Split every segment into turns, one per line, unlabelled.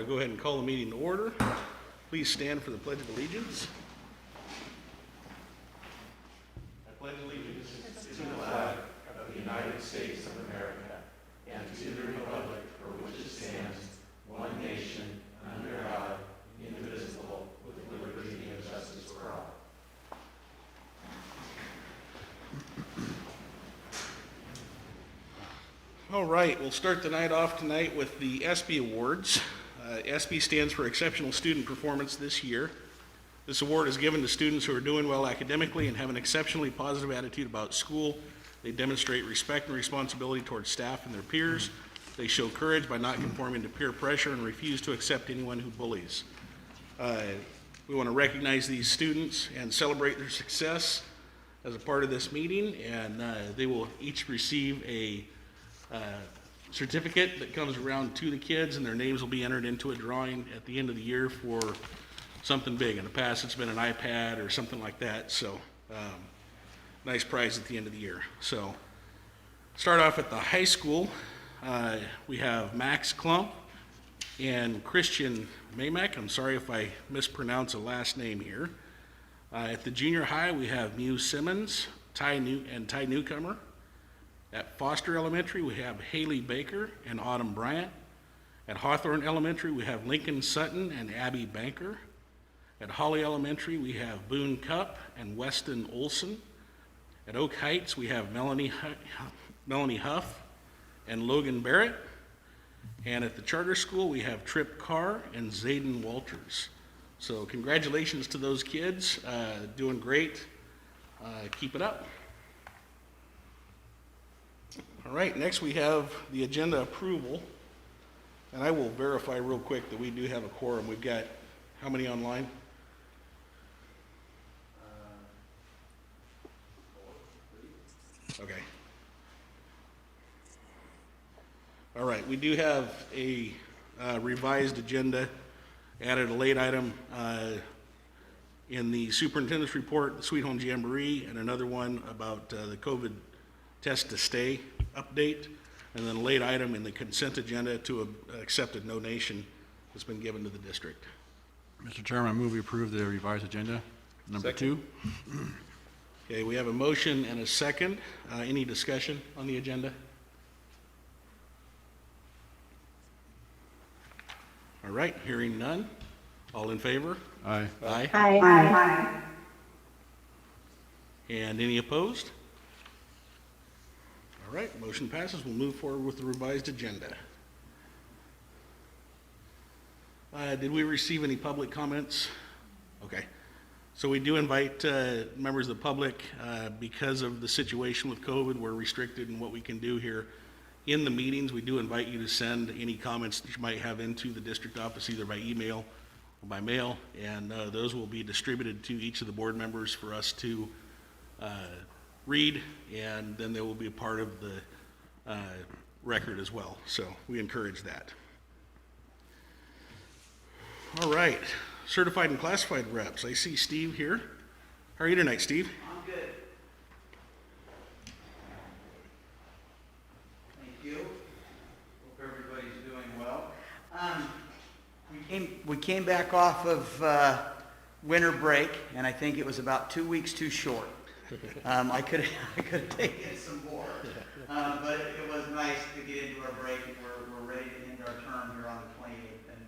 to go ahead and call the meeting to order. Please stand for the Pledge of Allegiance. I pledge allegiance
to the flag of the United States of America and to the republic for which it stands, one nation, under God, indivisible, with liberty and justice for all.
All right, we'll start the night off tonight with the Espy Awards. Espy stands for Exceptional Student Performance this year. This award is given to students who are doing well academically and have an exceptionally positive attitude about school. They demonstrate respect and responsibility towards staff and their peers. They show courage by not conforming to peer pressure and refuse to accept anyone who bullies. We want to recognize these students and celebrate their success as a part of this meeting, and they will each receive a certificate that comes around to the kids, and their names will be entered into a drawing at the end of the year for something big. In the past, it's been an iPad or something like that, so nice prize at the end of the year. So start off at the high school. We have Max Klump and Christian Mamak. I'm sorry if I mispronounce a last name here. At the junior high, we have Mew Simmons, Ty Newcomer. At Foster Elementary, we have Haley Baker and Autumn Bryant. At Hawthorne Elementary, we have Lincoln Sutton and Abby Banker. At Holly Elementary, we have Boone Cup and Weston Olson. At Oak Heights, we have Melanie Huff and Logan Barrett. And at the charter school, we have Trip Carr and Zayden Walters. So congratulations to those kids, doing great. Keep it up. All right, next we have the agenda approval. And I will verify real quick that we do have a quorum. We've got how many online? Okay. All right, we do have a revised agenda, added a late item in the superintendent's report, the Sweet Home Jamboree, and another one about the COVID test to stay update, and then a late item in the consent agenda to accept a donation that's been given to the district.
Mr. Chairman, I move we approve the revised agenda, number
Second.
2.
Okay, we have a motion and a second. Any discussion on the agenda? All right, hearing none. All in favor?
Aye.
Aye.
Aye. Aye.
And any opposed? All right, motion passes. We'll move forward with the revised agenda. Did we receive any public comments? Okay. So we do invite members of the public, because of the situation with COVID, we're restricted in what we can do here in the meetings. We do invite you to send any comments that you might have into the district office, either by email or by mail, and those will be distributed to each of the board members for us to read, and then they will be a part of the record as well. So we encourage that. All right, certified and classified reps. I see Steve here. How are you tonight, Steve?
I'm good. Thank you. Hope everybody's doing well. We came back off of winter break, and I think it was about 2 weeks too short. I could have taken some more, but it was nice to get into our break, and we're ready to end our term here on the 28th. And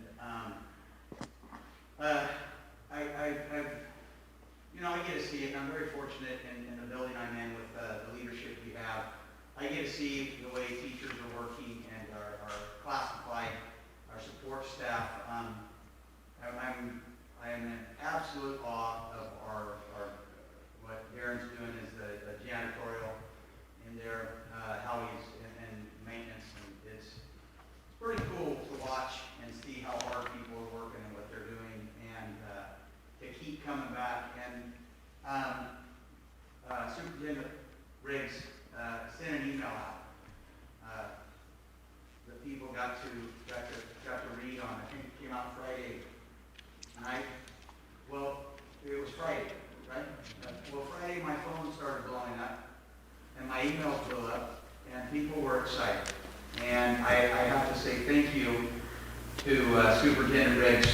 I get to see it, and I'm very fortunate in the building I'm in with the leadership we have. I get to see the way teachers are working and our classified, our support staff. I am in absolute awe of our what Darren's doing is the janitorial in there, how he's in maintenance, and it's pretty cool to watch and see how hard people are working and what they're doing, and to keep coming back. And Superintendent Riggs sent an email out that people got to read on. I think it came out Friday night. Well, it was Friday, right? Well, Friday my phone started blowing up, and my email blew up, and people were excited. And I have to say thank you to Superintendent Riggs,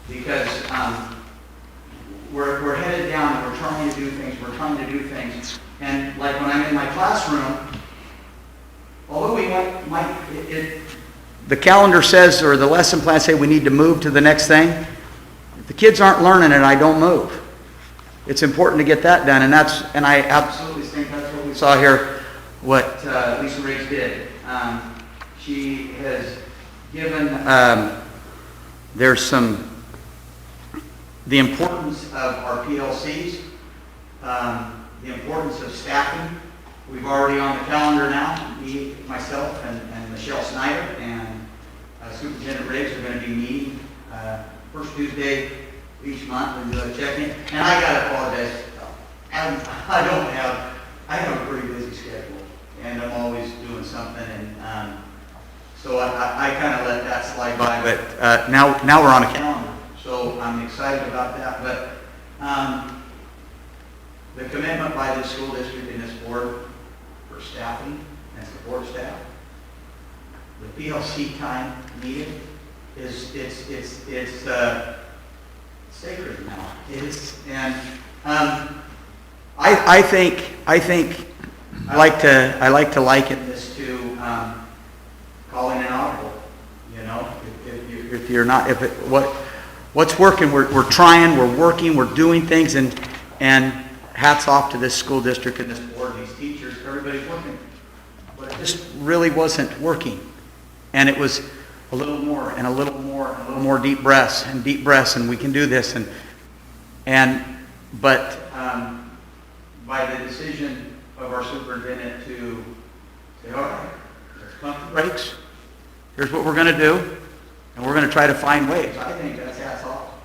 because we're headed down and we're trying to do things, and like when I'm in my classroom, although we the calendar says, or the lesson plan say we need to move to the next thing, if the kids aren't learning it, I don't move. It's important to get that done, and I absolutely think that's what we saw here, what Lisa Riggs did. She has given, there's the importance of our PLCs, the importance of staffing. We've already on the calendar now, me, myself, and Michelle Snyder, and Superintendent Riggs are going to be meeting first Tuesday each month and do a check-in. And I got to apologize. I have a pretty busy schedule, and I'm always doing something, and so I kind of let that slide by. But now we're on a calendar, so I'm excited about that. But the commitment by this school district and this board for staffing and support staff, the PLC time needed is sacred now. And I think I like to liken this to calling an audible. You know, if you're not, what's working, we're trying, we're working, we're doing things, and hats off to this school district and this board, these teachers, everybody's working. But it just really wasn't working. And it was a little more and a little more and a little more deep breaths, and we can do this. But by the decision of our superintendent to say, all right, let's pump the brakes. Here's what we're going to do, and we're going to try to find ways. I think that's hats off.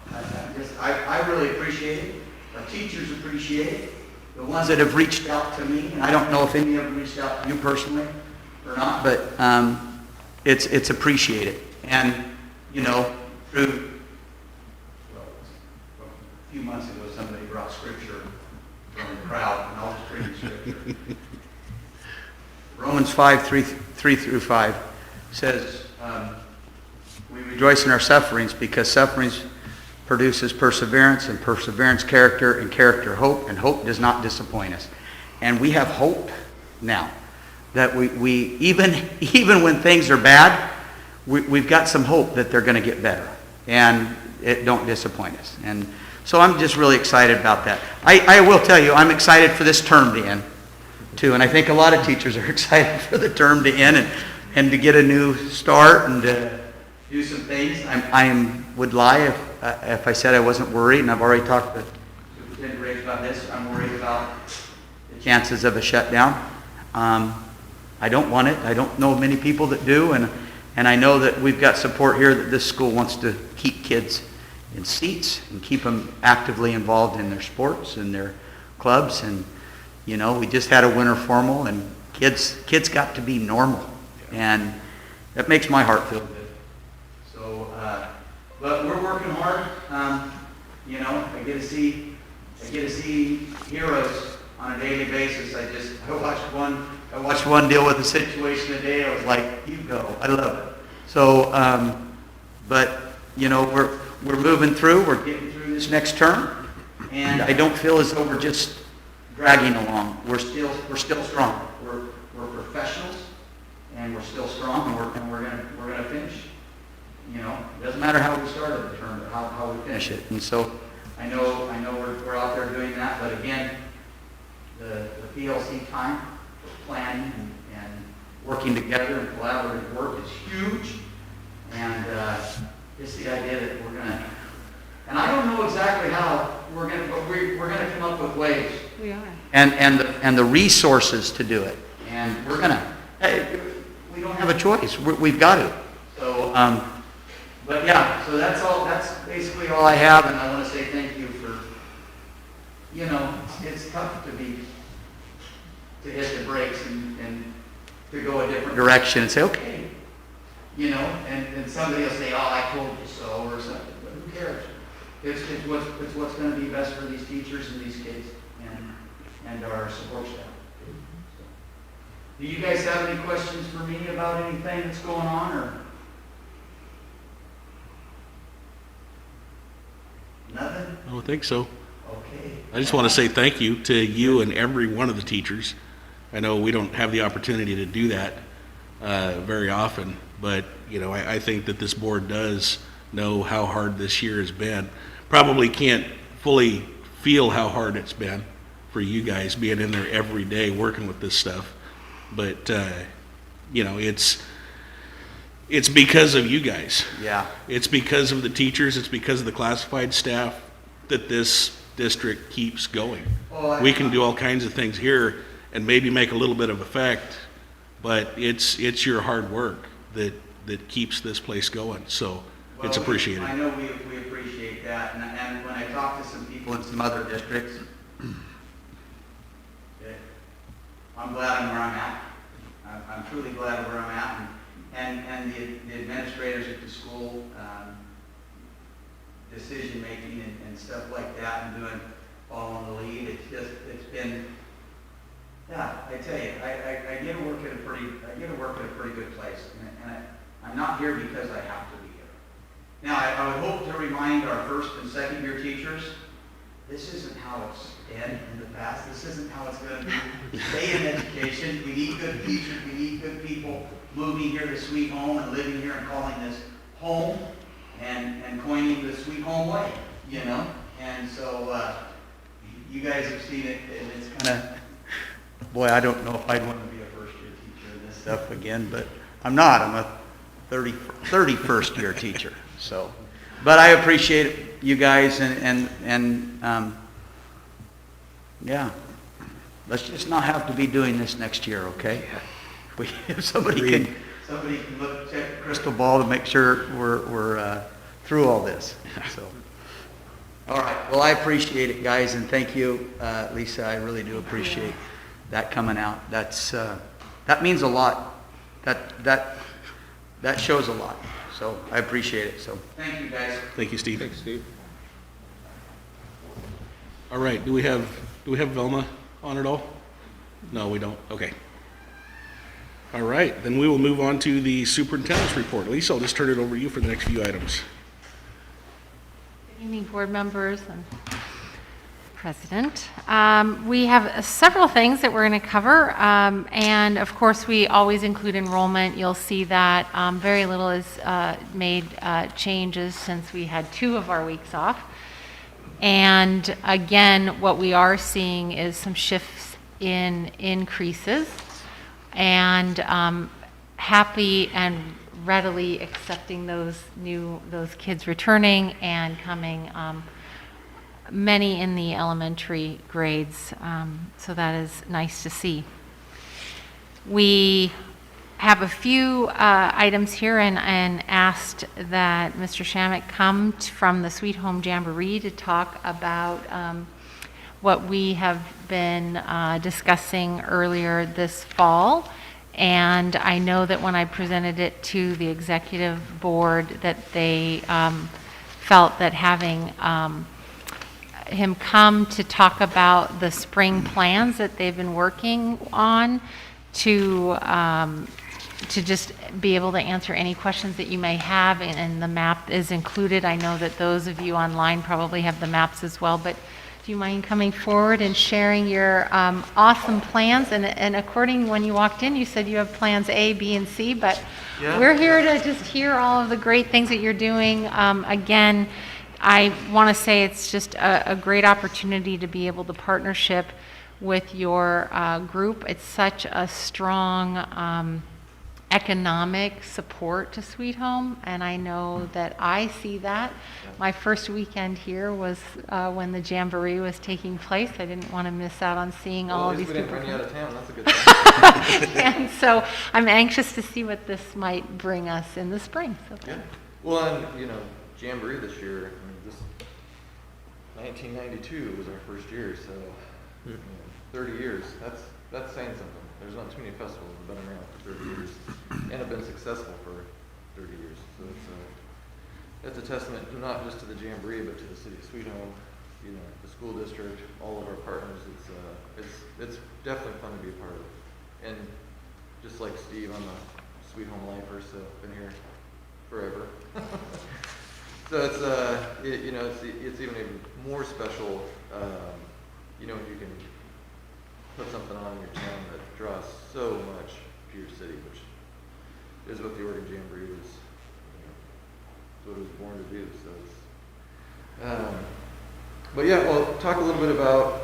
I really appreciate it. Our teachers appreciate it. The ones that have reached out to me, and I don't know if any of them reached out to you personally or not, but it's appreciated. And, you know, through, a few months ago, somebody brought scripture from the crowd, and I'll just read the scripture. Romans 5:3-5 says, we rejoice in our sufferings because sufferings produces perseverance, and perseverance character, and character hope, and hope does not disappoint us. And we have hope now that we even when things are bad, we've got some hope that they're going to get better, and it don't disappoint us. And so I'm just really excited about that. I will tell you, I'm excited for this term to end too, and I think a lot of teachers are excited for the term to end and to get a new start and to do some things. I would lie if I said I wasn't worried, and I've already talked to Superintendent Riggs about this. I'm worried about the chances of a shutdown. I don't want it. I don't know many people that do, and I know that we've got support here that this school wants to keep kids in seats and keep them actively involved in their sports and their clubs. And, you know, we just had a winter formal, and kids got to be normal, and that makes my heart feel good. So, but we're working hard. You know, I get to see heroes on a daily basis. I watched one deal with a situation today. I was like, you go. I love it. So, but you know, we're moving through. We're getting through this next term, and I don't feel as though we're just dragging along. We're still strong. We're professionals, and we're still strong, and we're gonna finish. You know, it doesn't matter how we started the term, but how we finish it. And so, I know we're out there doing that. But again, the PLC time, planning and working together and collaborative work is huge. And it's the idea that we're gonna, and I don't know exactly how we're gonna come up with ways.
We are.
And the resources to do it. And we're gonna. Hey, we don't have a choice. We've got to. So, but yeah. So that's all. That's basically all I have. And I want to say thank you for. You know, it's tough to hit the brakes and to go a different direction and say, okay, you know, and somebody will say, oh, I told you so, or something. But who cares? It's what's going to be best for these teachers and these kids and our support staff. Do you guys have any questions for me about anything that's going on, or?
I don't think so.
Okay.
I just want to say thank you to you and every one of the teachers. I know we don't have the opportunity to do that very often, but you know, I think that this board does know how hard this year has been. Probably can't fully feel how hard it's been for you guys being in there every day working with this stuff, but you know, it's because of you guys.
Yeah.
It's because of the teachers, it's because of the classified staff that this district keeps going. We can do all kinds of things here and maybe make a little bit of effect, but it's your hard work that keeps this place going, so it's appreciated.
I know we appreciate that, and when I talk to some people in some other districts, I'm glad I'm where I'm at. I'm truly glad where I'm at, and the administrators at the school, decision-making and stuff like that, and following the lead, it's been, yeah, I tell you, I get to work at a pretty good place, and I'm not here because I have to be here. Now, I would hope to remind our first and second year teachers, this isn't how it's been in the past. This isn't how it's going to be. Stay in education. We need good teachers. We need good people moving here to Sweet Home and living here and calling this home and coining the Sweet Home way, you know? And so you guys have seen it, and it's kind of, boy, I don't know if I'd want to be a first-year teacher in this stuff again, but I'm not. I'm a 31st year teacher. So, but I appreciate you guys, and yeah, let's just not have to be doing this next year, okay? If somebody can look, check the crystal ball to make sure we're through all this. So, all right. Well, I appreciate it, guys, and thank you, Lisa. I really do appreciate that coming out. That means a lot. That shows a lot. So I appreciate it. So thank you, guys.
Thank you, Steve.
Thanks, Steve.
All right, do we have Velma on at all? No, we don't. Okay. All right, then we will move on to the superintendent's report. Lisa, I'll just turn it over to you for the next few items.
Good evening, board members and President. We have several things that we're going to cover, and of course we always include enrollment. You'll see that very little is made changes since we had 2 of our weeks off. And again, what we are seeing is some shifts in increases, and happy and readily accepting those kids returning and coming, many in the elementary grades, so that is nice to see. We have a few items here and asked that Mr. Shammick come from the Sweet Home Jamboree to talk about what we have been discussing earlier this fall. And I know that when I presented it to the executive board that they felt that having him come to talk about the spring plans that they've been working on to just be able to answer any questions that you may have, and the map is included. I know that those of you online probably have the maps as well, but do you mind coming forward and sharing your awesome plans? And according, when you walked in, you said you have plans A, B, and C, but
Yeah.
we're here to just hear all of the great things that you're doing. Again, I want to say it's just a great opportunity to be able to partnership with your group. It's such a strong economic support to Sweet Home, and I know that I see that. My first weekend here was when the Jamboree was taking place. I didn't want to miss out on seeing all of these people.
Well, at least we didn't run you out of town. That's a good thing.
And so I'm anxious to see what this might bring us in the spring. So
Yeah. Well, and, Jamboree this year, 1992 was our first year, so 30 years. That's saying something. There's not too many festivals that have been around for 30 years and have been successful for 30 years. So it's a testament not just to the Jamboree, but to the city of Sweet Home, the school district, all of our partners. It's definitely fun to be a part of. And just like Steve, I'm a Sweet Home lifer, so been here forever. So it's, you know, it's even more special, you know, when you can put something on in your town that draws so much to your city, which is what the Oregon Jamboree was, you know, it's what it was born to do. So it's, but yeah, well, talk a little bit about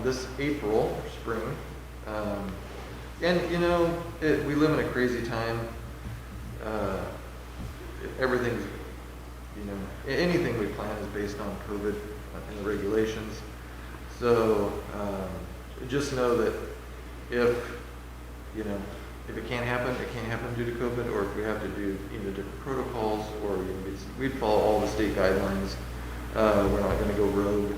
this April, spring, and you know, we live in a crazy time. Everything's, you know, anything we plan is based on COVID and the regulations. So just know that if, you know, if it can't happen due to COVID, or if we have to do either different protocols, or you know, we'd follow all the state guidelines. We're not going to go rogue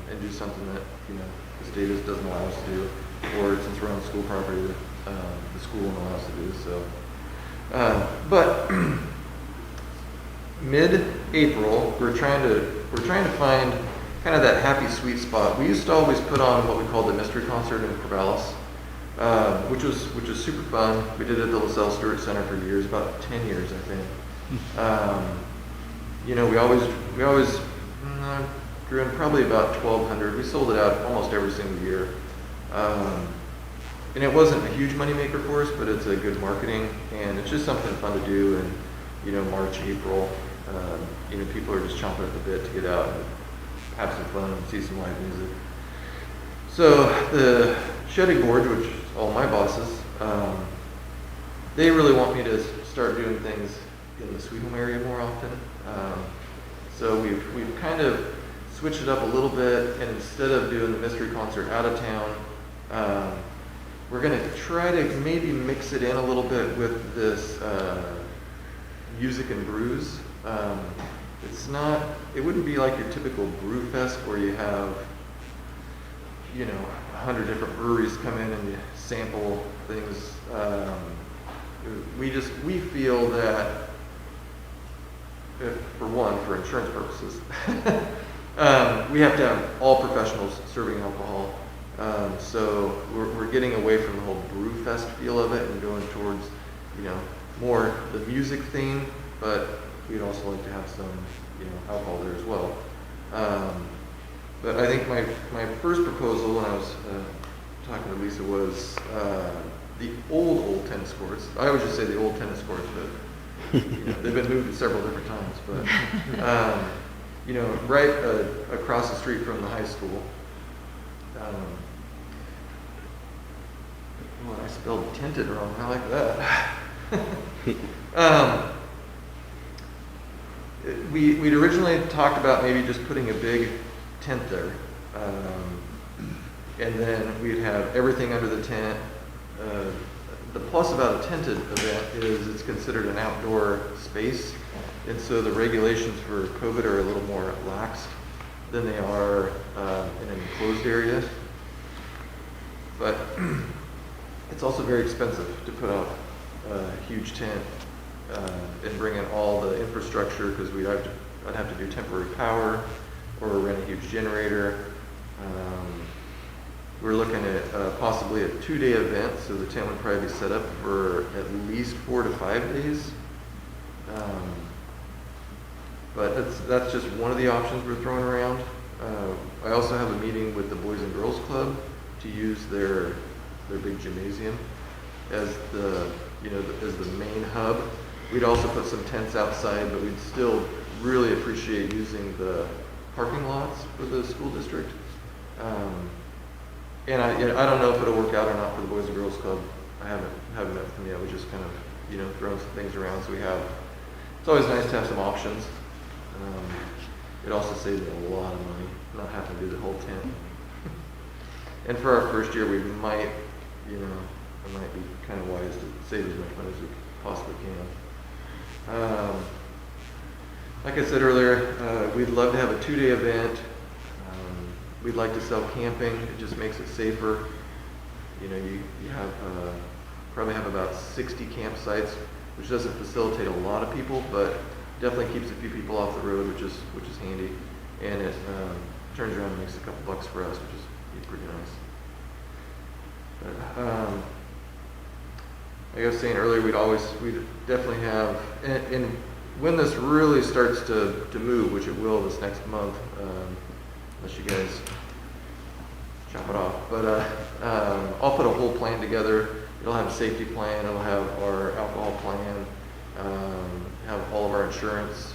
and do something that, you know, the state doesn't allow us to do, or since we're on school property, the school won't allow us to do. So, but mid-April, we're trying to find kind of that happy sweet spot. We used to always put on what we called the mystery concert in Corvallis, which was super fun. We did it at the LaSalle Stewart Center for years, about 10 years, I think. You know, we always drew in probably about 1,200. We sold it out almost every single year. And it wasn't a huge moneymaker for us, but it's a good marketing, and it's just something fun to do in, you know, March, April. You know, people are just chomping at the bit to get out and have some fun and see some live music. So the shedding board, which is all my bosses, they really want me to start doing things in the Sweet Home area more often. So we've kind of switched it up a little bit, and instead of doing the mystery concert out of town, we're going to try to maybe mix it in a little bit with this music and brews. It wouldn't be like your typical brew fest where you have, you know, 100 different breweries come in and you sample things. We feel that, for one, for insurance purposes, we have to have all professionals serving alcohol. So we're getting away from the whole brew fest feel of it and going towards, you know, more the music theme, but we'd also like to have some, you know, alcohol there as well. But I think my first proposal when I was talking to Lisa was the old tennis courts. I always just say the old tennis courts, but you know, they've been moved several different times. But you know, right across the street from the high school. Well, I spelled tinted wrong. I like that. We'd originally talked about maybe just putting a big tent there, and then we'd have everything under the tent. The plus about a tented event is it's considered an outdoor space, and so the regulations for COVID are a little more lax than they are in an enclosed area. But it's also very expensive to put out a huge tent and bring in all the infrastructure, because I'd have to do temporary power or rent a huge generator. We're looking at possibly a 2-day event, so the tent would probably be set up for at least 4 to 5 days. But that's just one of the options we're throwing around. I also have a meeting with the Boys and Girls Club to use their big gymnasium as the main hub. We'd also put some tents outside, but we'd still really appreciate using the parking lots for the school district. And I don't know if it'll work out or not for the Boys and Girls Club. I haven't met with them yet. We just kind of, you know, throwing some things around. So it's always nice to have some options. It also saves me a lot of money, not having to do the whole tent. And for our first year, we might, you know, it might be kind of wise to save as much money as we possibly can. Like I said earlier, we'd love to have a 2-day event. We'd like to sell camping. It just makes it safer. You know, you have probably have about 60 campsites, which doesn't facilitate a lot of people, but definitely keeps a few people off the road, which is handy. And it turns around and makes a couple bucks for us, which is pretty nice. But, like I was saying earlier, we'd definitely have, and when this really starts to move, which it will this next month, unless you guys chop it off, but I'll put a whole plan together. It'll have a safety plan, it'll have our alcohol plan, have all of our insurance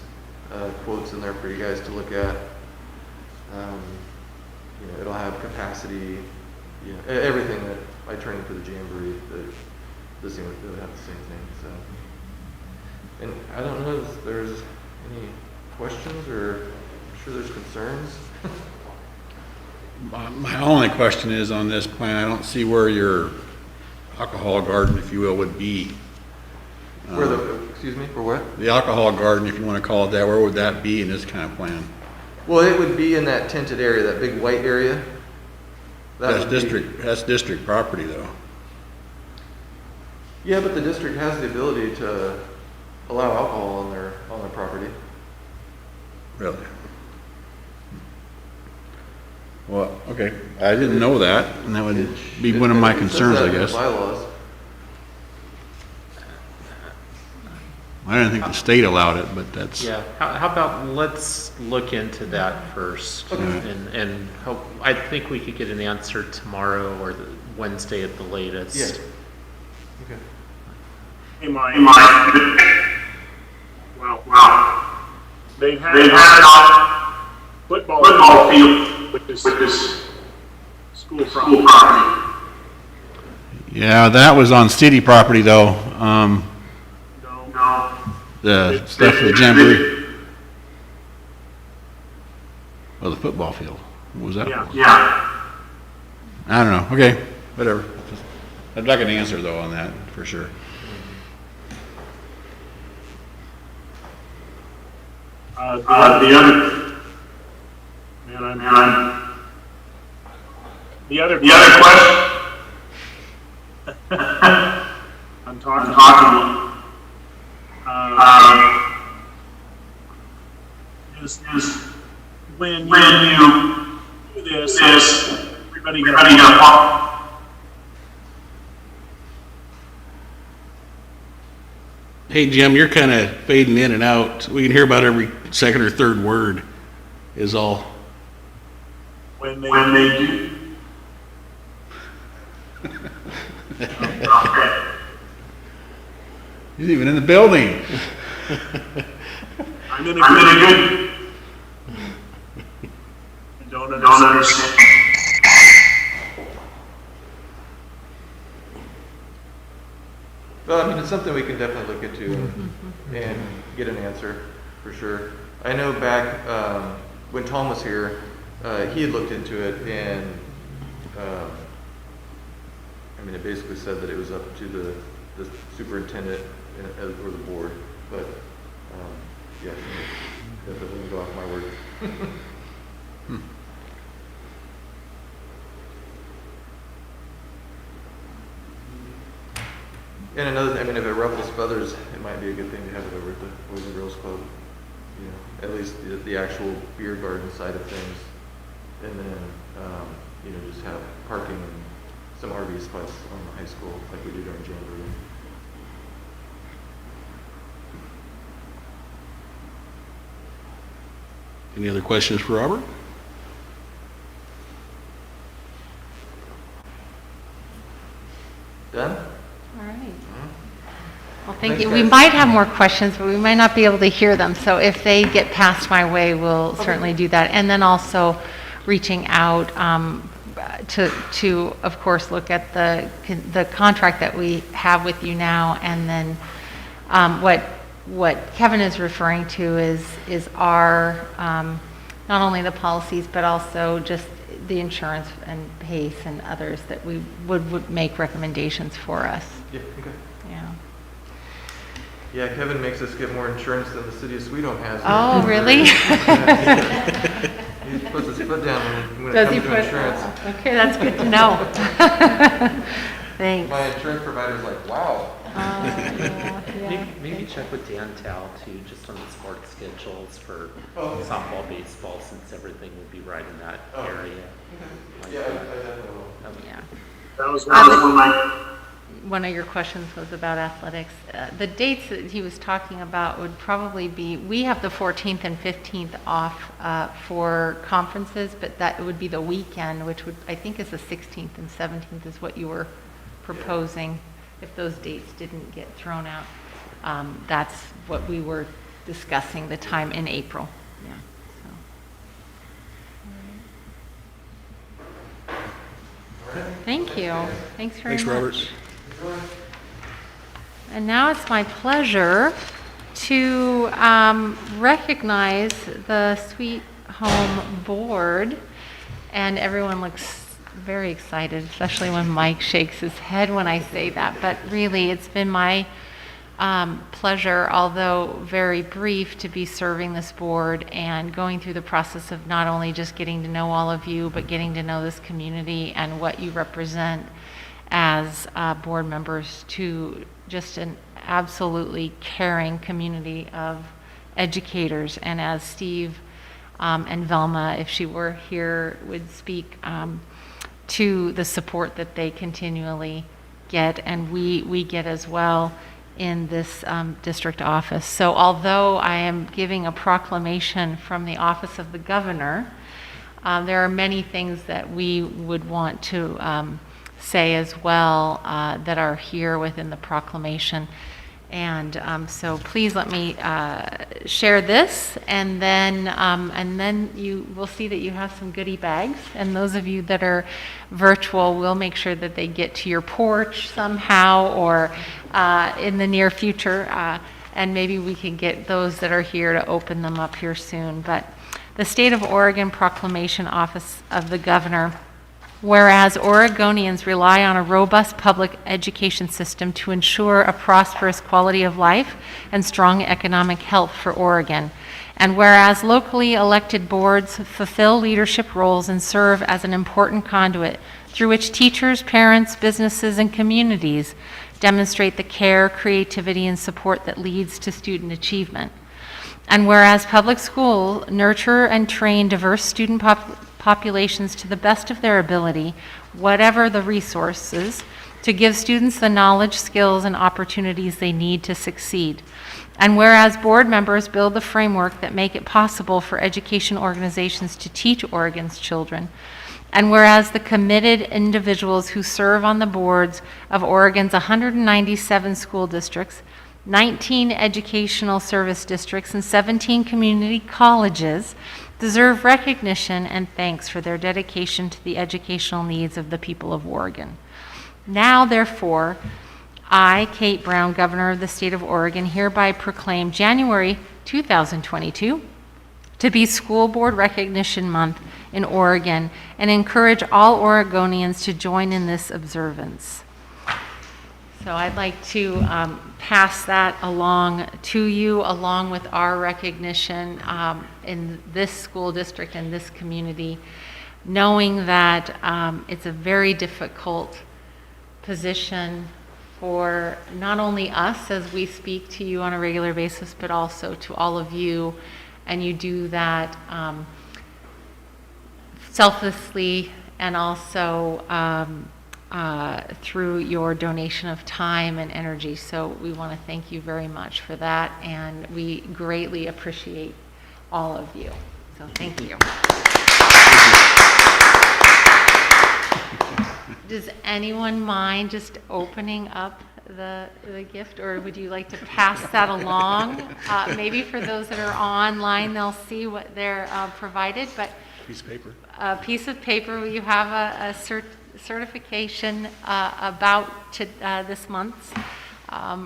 quotes in there for you guys to look at. You know, it'll have capacity, you know, everything that I turn into the Jamboree, this thing would have the same thing, so. And I don't know if there's any questions, or I'm sure there's concerns.
My only question is on this plan, I don't see where your alcohol garden, if you will, would be.
Where excuse me, for what?
The alcohol garden, if you want to call it that, where would that be in this kind of plan?
Well, it would be in that tinted area, that big white area.
That's district property though.
Yeah, but the district has the ability to allow alcohol on their property.
Really? Well, okay, I didn't know that, and that would be one of my concerns, I guess.
Bylaws.
I didn't think the state allowed it, but that's.
Yeah, how about, let's look into that first.
Okay.
And hope, I think we could get an answer tomorrow or Wednesday at the latest.
Yeah. Okay.
Hey, Mike. Wow. They've had it on football field with this school property.
Yeah, that was on city property though.
No.
The stuff for the jamboree. Oh, the football field. What was that?
Yeah.
I don't know. Okay, whatever. I'd like an answer though on that for sure.
The other question. I'm talking. Is when you do this, everybody gonna.
Hey, Jim, you're kind of fading in and out. We can hear about every second or third word is all.
When they do. Okay.
He's even in the building.
I'm in a good. I don't understand.
Well, I mean, it's something we can definitely look into and get an answer for sure. I know back when Tom was here, he had looked into it, and I mean, it basically said that it was up to the superintendent or the board. But yeah, definitely go off my word. And another thing, I mean, if it ruffles feathers, it might be a good thing to have it over at the Boys and Girls Club. You know, at least the actual beer garden side of things. And then, you know, just have parking and some RV spots on the high school like we do during Jamboree.
Any other questions for Robert?
Done?
All right. Well, thank
Thanks,
you. We
guys.
might have more questions, but we might not be able to hear them. So if they get passed my way, we'll certainly do that. And then also reaching out to of course, look at the contract that we have with you now. And then what Kevin is referring to is our, not only the policies, but also just the insurance and PACE and others that we would make recommendations for us.
Yeah, okay.
Yeah.
Yeah, Kevin makes us get more insurance than the city of Sweet Home has.
Oh, really?
He puts his foot down when it
Does
comes
he
to
put?
insurance.
Okay, that's good to know. Thanks.
My insurance provider's like, wow.
Yeah.
Maybe check with Dan Tal too, just on the sports schedules for softball, baseball, since everything would be right in that area. Like
Yeah, I
that.
definitely will.
Yeah.
That was one of my.
one of your questions was about athletics. The dates that he was talking about would probably be, we have the 14th and 15th off for conferences, but that would be the weekend, which would, I think is the 16th and 17th is what you were proposing, if those dates didn't get thrown out. That's what we were discussing, the time in April. Yeah. So. Thank you. Thanks very much.
Thanks, Robert.
And now it's my pleasure to recognize the Sweet Home Board. And everyone looks very excited, especially when Mike shakes his head when I say that. But really, it's been my pleasure, although very brief, to be serving this board and going through the process of not only just getting to know all of you, but getting to know this community and what you represent as board members to just an absolutely caring community of educators. And as Steve and Velma, if she were here, would speak to the support that they continually get, and we get as well in this district office. So although I am giving a proclamation from the office of the governor, there are many things that we would want to say as well that are here within the proclamation. And so please let me share this, and then you will see that you have some goodie bags. And those of you that are virtual, we'll make sure that they get to your porch somehow or in the near future. And maybe we can get those that are here to open them up here soon. But the State of Oregon Proclamation Office of the Governor. Whereas Oregonians rely on a robust public education system to ensure a prosperous quality of life and strong economic health for Oregon. And whereas locally elected boards fulfill leadership roles and serve as an important conduit through which teachers, parents, businesses, and communities demonstrate the care, creativity, and support that leads to student achievement. And whereas public schools nurture and train diverse student populations to the best of their ability, whatever the resources, to give students the knowledge, skills, and opportunities they need to succeed. And whereas board members build the framework that make it possible for education organizations to teach Oregon's children. And whereas the committed individuals who serve on the boards of Oregon's 197 school districts, 19 educational service districts, and 17 community colleges deserve recognition and thanks for their dedication to the educational needs of the people of Oregon. Now, therefore, I, Kate Brown, Governor of the State of Oregon, hereby proclaim January 2022 to be School Board Recognition Month in Oregon and encourage all Oregonians to join in this observance. So I'd like to pass that along to you, along with our recognition in this school district and this community, knowing that it's a very difficult position for not only us as we speak to you on a regular basis, but also to all of you, and you do that selflessly and also through your donation of time and energy. So we want to thank you very much for that, and we greatly appreciate all of you. So thank you. Does anyone mind just opening up the gift, or would you like to pass that along? Maybe for those that are online, they'll see what they're provided, but
Piece of paper.
a piece of paper, you have a certification about this month's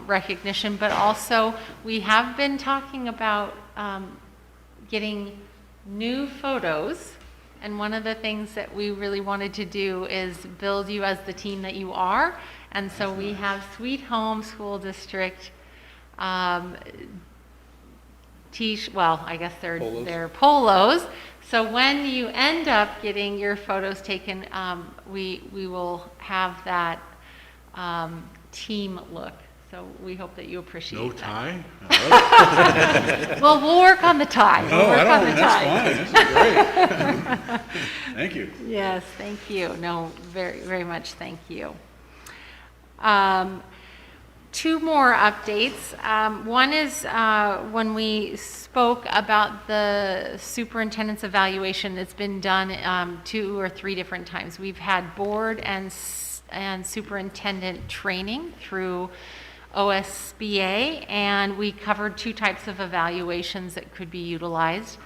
recognition, but also we have been talking about getting new photos, and one of the things that we really wanted to do is build you as the team that you are, and so we have Sweet Home School District well, I guess they're polos. So when you end up getting your photos taken, we will have that team look. So we hope that you appreciate
No
that.
tie?
Well, we'll work on the tie. We'll work on the tie.
That's fine, that's great. Thank you.
Yes, thank you. No, very, very much thank you. Two more updates. One is when we spoke about the superintendent's evaluation, it's been done 2 or 3 different times. We've had board and superintendent training through OSBA, and we covered 2 types of evaluations that could be utilized.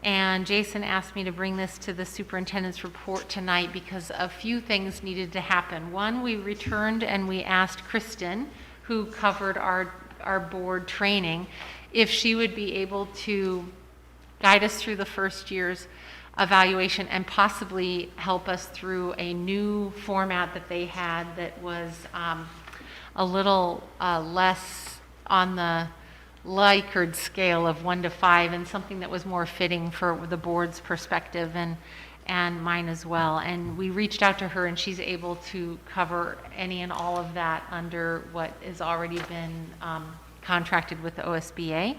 And Jason asked me to bring this to the superintendent's report tonight because a few things needed to happen. One, we returned and we asked Kristen, who covered our board training, if she would be able to guide us through the first year's evaluation and possibly help us through a new format that they had that was a little less on the Likert scale of 1 to 5 and something that was more fitting for the board's perspective and mine as well. And we reached out to her, and she's able to cover any and all of that under what has already been contracted with the OSBA.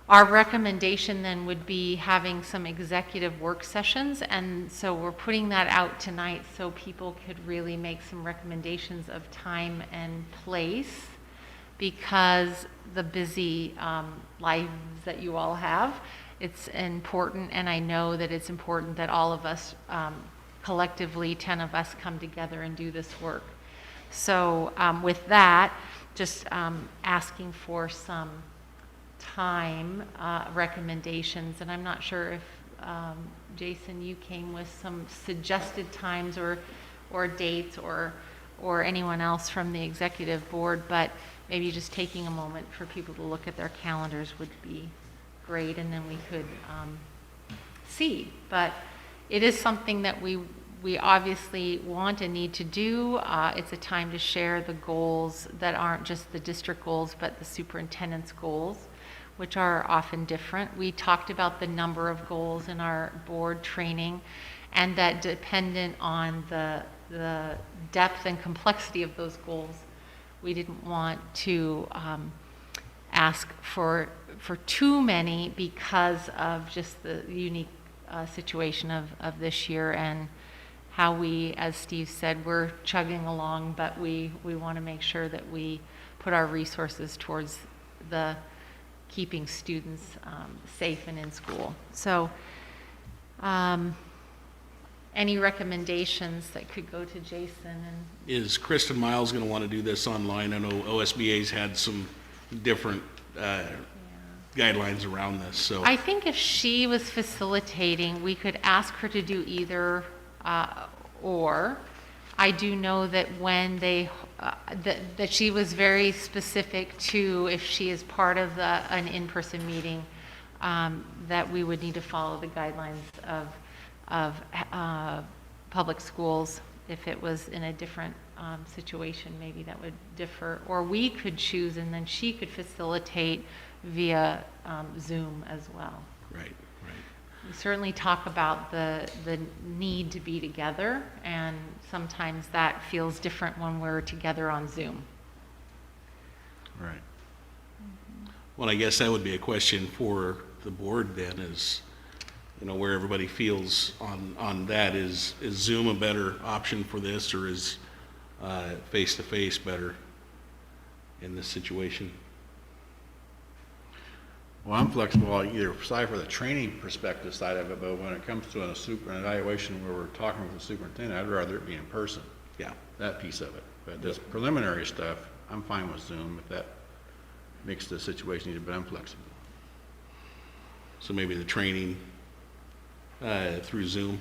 Our recommendation then would be having some executive work sessions, and so we're putting that out tonight so people could really make some recommendations of time and place, because the busy lives that you all have, it's important, and I know that it's important that all of us, collectively, 10 of us, come together and do this work. So with that, just asking for some time recommendations, and I'm not sure if, Jason, you came with some suggested times or dates, or anyone else from the executive board, but maybe just taking a moment for people to look at their calendars would be great, and then we could see. But it is something that we obviously want and need to do. It's a time to share the goals that aren't just the district goals, but the superintendent's goals, which are often different. We talked about the number of goals in our board training, and that dependent on the depth and complexity of those goals, we didn't want to ask for too many because of just the unique situation of this year and how we, as Steve said, we're chugging along, but we want to make sure that we put our resources towards the keeping students safe and in school. So any recommendations that could go to Jason? And
Is Kristen Miles going to want to do this online? I know OSBA's had some different guidelines around this, so.
I think if she was facilitating, we could ask her to do either or. I do know that when they, that she was very specific to, if she is part of an in-person meeting, that we would need to follow the guidelines of public schools. If it was in a different situation, maybe that would differ. Or we could choose, and then she could facilitate via Zoom as well.
Right.
We certainly talk about the need to be together, and sometimes that feels different when we're together on Zoom.
Right.
Well, I guess that would be a question for the board then, is, where everybody feels on that. Is Zoom a better option for this, or is face-to-face better in this situation?
Well, I'm flexible on either side for the training perspective side of it, but when it comes to an evaluation where we're talking with the superintendent, I'd rather it be in person.
Yeah.
That piece of it. But this preliminary stuff, I'm fine with Zoom if that makes the situation easier, but I'm flexible.
So maybe the training through Zoom.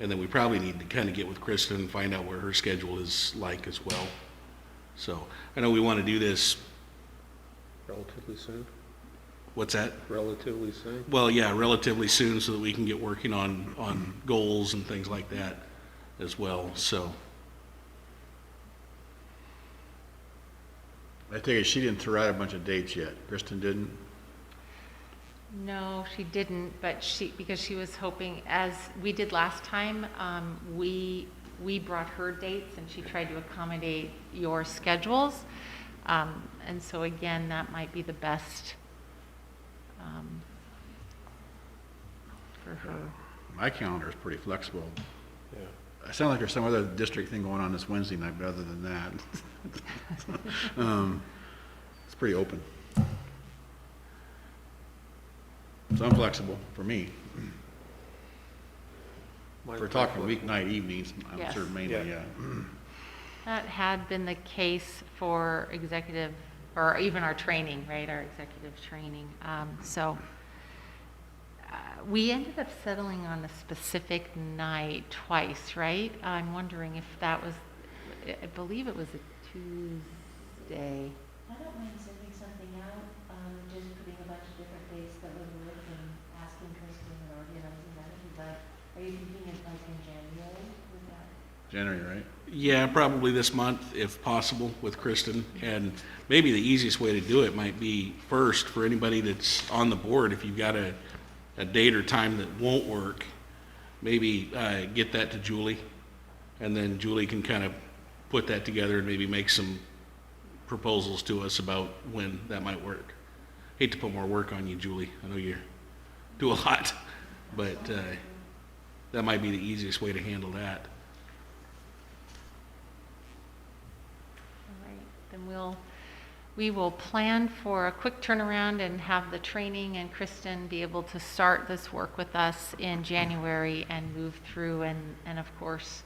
And then we probably need to kind of get with Kristen and find out where her schedule is like as well. So I know we want to do this.
Relatively soon?
What's that?
Relatively soon?
Well, yeah, relatively soon, so that we can get working on goals and things like that as well, so.
I take it she didn't throw out a bunch of dates yet. Kristen didn't?
No, she didn't, but because she was hoping, as we did last time, we brought her dates, and she tried to accommodate your schedules. And so again, that might be the best for her.
My calendar is pretty flexible.
Yeah.
I sound like there's some other district thing going on this Wednesday night, but other than that, it's pretty open. So I'm flexible for me.
Mine's
We're talking
flexible.
weeknight evenings, I'm
Yes.
sure mainly,
Yeah.
yeah.
That had been the case for executive, or even our training, right, our executive training. We ended up settling on a specific night twice, right? I'm wondering if that was, I believe it was a Tuesday.
I don't mind sending something out, just putting a bunch of different dates that would work and asking Kristen and organizing that if you'd like. Are you thinking of like in January with that?
January, right?
Yeah, probably this month, if possible, with Kristen. And maybe the easiest way to do it might be first, for anybody that's on the board, if you've got a date or time that won't work, maybe get that to Julie, and then Julie can kind of put that together and maybe make some proposals to us about when that might work. Hate to put more work on you, Julie. I know you do a lot, but that might be the easiest way to handle that.
All right, then we will plan for a quick turnaround and have the training and Kristen be able to start this work with us in January and move through and of course,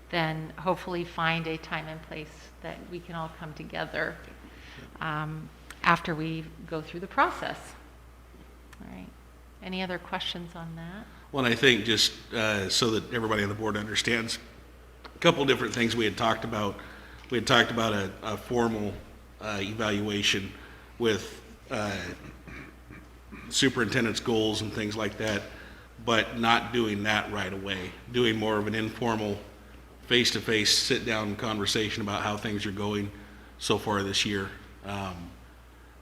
then hopefully find a time and place that we can all come together after we go through the process. All right, any other questions on that?
Well, and I think just so that everybody on the board understands, a couple different things we had talked about. We had talked about a formal evaluation with superintendent's goals and things like that, but not doing that right away. Doing more of an informal, face-to-face, sit-down conversation about how things are going so far this year.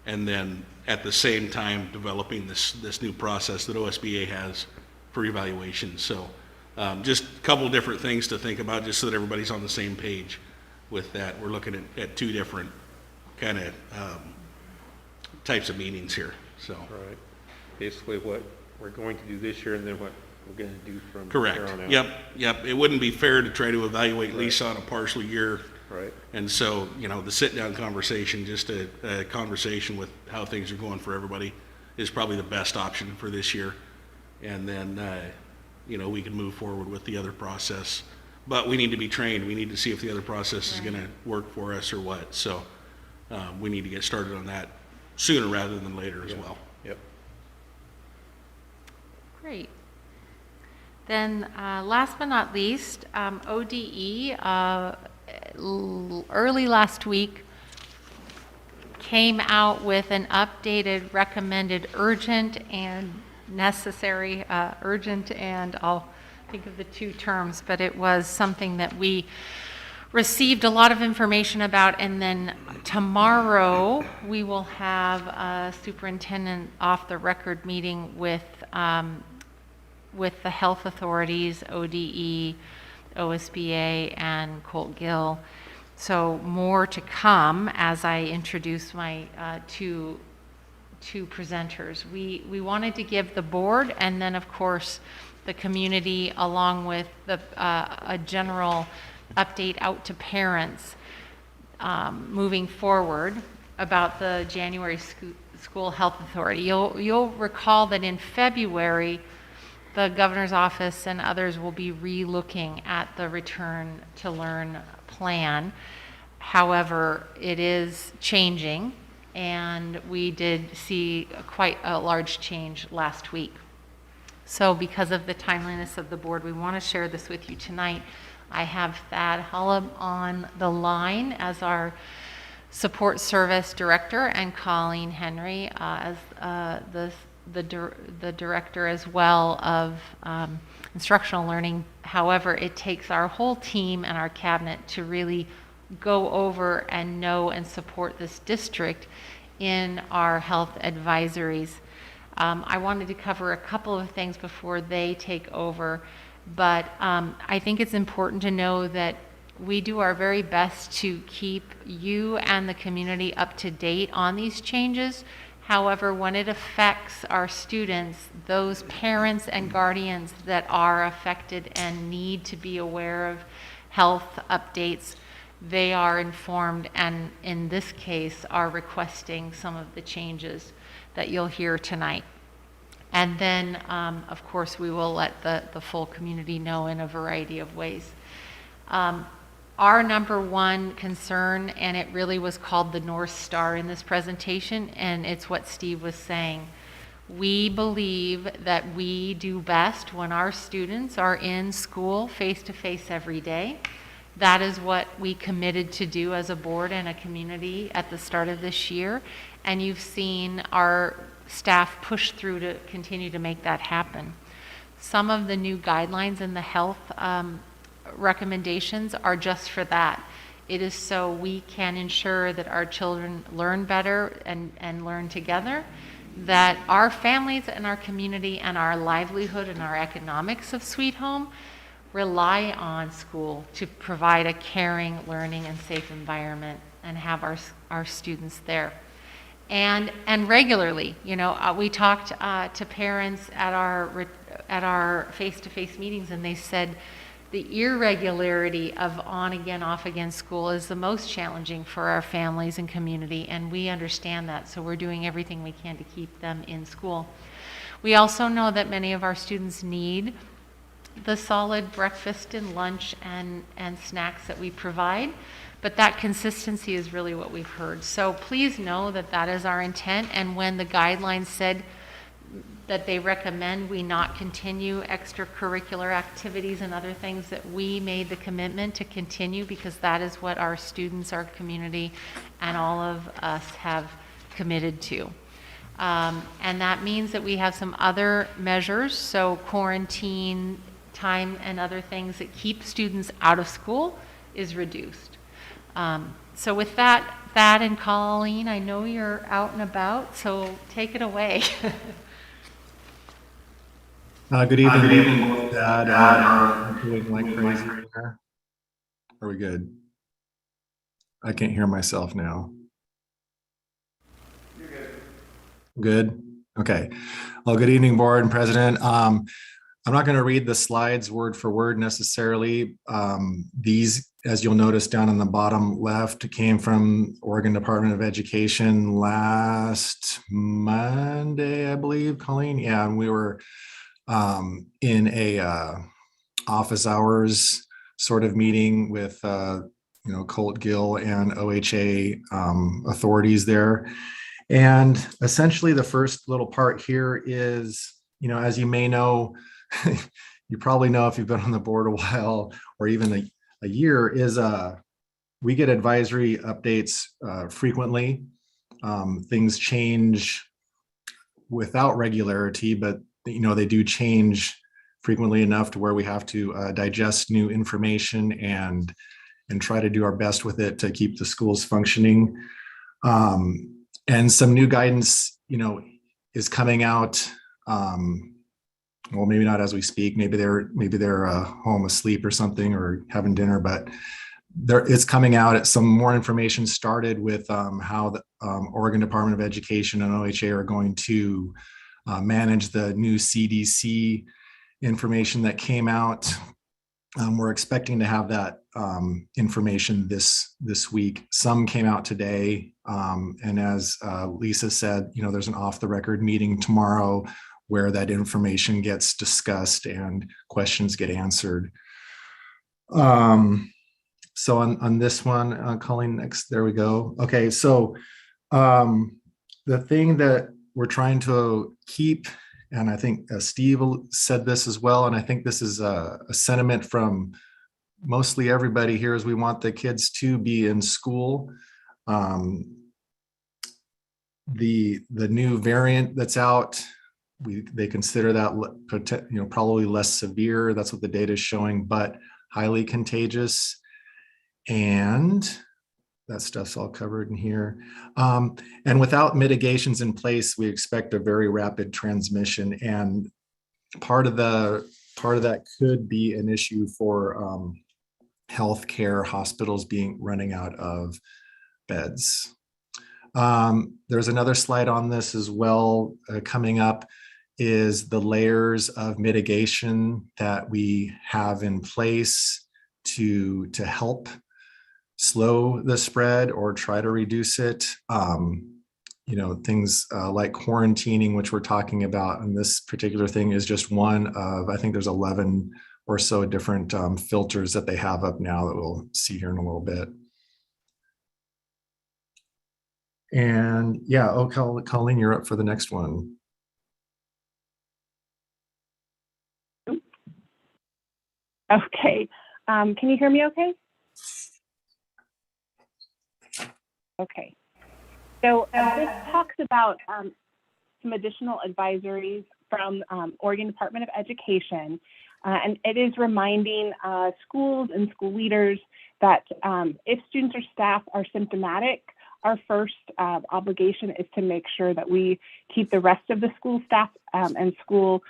And then at the same time, developing this new process that OSBA has for evaluation. So just a couple different things to think about, just so that everybody's on the same page with that. We're looking at two different kind of types of meetings here, so.
Right. Basically what we're going to do this year and then what we're going to do from
Correct.
here on out.
Yep. It wouldn't be fair to try to evaluate
Right.
Lisa on a partial year.
Right.
And so, the sit-down conversation, just a conversation with how things are going for everybody is probably the best option for this year. And then, we can move forward with the other process. But we need to be trained. We need to see if the other process is going to work for us or what. So we need to get started on that sooner rather than later as
Yeah.
well.
Yep.
Great. Then last but not least, ODE early last week came out with an updated recommended urgent and necessary, urgent and I'll think of the two terms, but it was something that we received a lot of information about, and then tomorrow we will have a superintendent off the record meeting with the health authorities, ODE, OSBA, and Colt Gill. So more to come as I introduce my two presenters. We wanted to give the board and then of course the community, along with a general update out to parents moving forward about the January School Health Authority. You'll recall that in February, the governor's office and others will be re-looking at the Return to Learn plan. However, it is changing, and we did see quite a large change last week. So because of the timeliness of the board, we want to share this with you tonight. I have Thad Hullum on the line as our support service director, and Colleen Henry as the director as well of instructional learning. However, it takes our whole team and our cabinet to really go over and know and support this district in our health advisories. I wanted to cover a couple of things before they take over, but I think it's important to know that we do our very best to keep you and the community up to date on these changes. However, when it affects our students, those parents and guardians that are affected and need to be aware of health updates, they are informed and in this case are requesting some of the changes that you'll hear tonight. And then, of course, we will let the full community know in a variety of ways. Our number one concern, and it really was called the North Star in this presentation, and it's what Steve was saying. We believe that we do best when our students are in school face-to-face every day. That is what we committed to do as a board and a community at the start of this year, and you've seen our staff push through to continue to make that happen. Some of the new guidelines in the health recommendations are just for that. It is so we can ensure that our children learn better and learn together, that our families and our community and our livelihood and our economics of Sweet Home rely on school to provide a caring, learning, and safe environment and have our students there. And regularly, you know, we talked to parents at our face-to-face meetings, and they said the irregularity of on again, off again school is the most challenging for our families and community, and we understand that, so we're doing everything we can to keep them in school. We also know that many of our students need the solid breakfast and lunch and snacks that we provide, but that consistency is really what we've heard. So please know that that is our intent, and when the guidelines said that they recommend we not continue extracurricular activities and other things, that we made the commitment to continue because that is what our students, our community, and all of us have committed to. And that means that we have some other measures, so quarantine time and other things that keep students out of school is reduced. So with that and Colleen, I know you're out and about, so take it away.
Good evening, Dad. I'm doing like crazy here. Are we good? I can't hear myself now. You're good. Good? Okay. Well, good evening, board and president. I'm not going to read the slides word for word necessarily. These, as you'll notice down on the bottom left, came from Oregon Department of Education last Monday, I believe, Colleen. Yeah, and we were in a office hours sort of meeting with Colt Gill and OHA authorities there. And essentially the first little part here is, as you may know, you probably know if you've been on the board a while or even a year, is we get advisory updates frequently. Things change without regularity, but they do change frequently enough to where we have to digest new information and try to do our best with it to keep the schools functioning. And some new guidance, is coming out. Well, maybe not as we speak. Maybe they're home asleep or something or having dinner, but it's coming out. Some more information started with how the Oregon Department of Education and OHA are going to manage the new CDC information that came out. We're expecting to have that information this week. Some came out today, and as Lisa said, there's an off-the-record meeting tomorrow where that information gets discussed and questions get answered. So on this one, Colleen, next, there we go. Okay, so the thing that we're trying to keep, and I think Steve said this as well, and I think this is a sentiment from mostly everybody here, is we want the kids to be in school. The new variant that's out, they consider that probably less severe. That's what the data is showing, but highly contagious. And that stuff's all covered in here. And without mitigations in place, we expect a very rapid transmission. And part of that could be an issue for healthcare, hospitals running out of beds. There's another slide on this as well. Coming up is the layers of mitigation that we have in place to help slow the spread or try to reduce it. Things like quarantining, which we're talking about, and this particular thing is just one of, I think there's 11 or so different filters that they have up now that we'll see here in a little bit. And yeah, Colleen, you're up for the next one.
Okay. Can you hear me okay? Okay. So this talks about some additional advisories from Oregon Department of Education. And it is reminding schools and school leaders that if students or staff are symptomatic, our first obligation is to make sure that we keep the rest of the school staff and school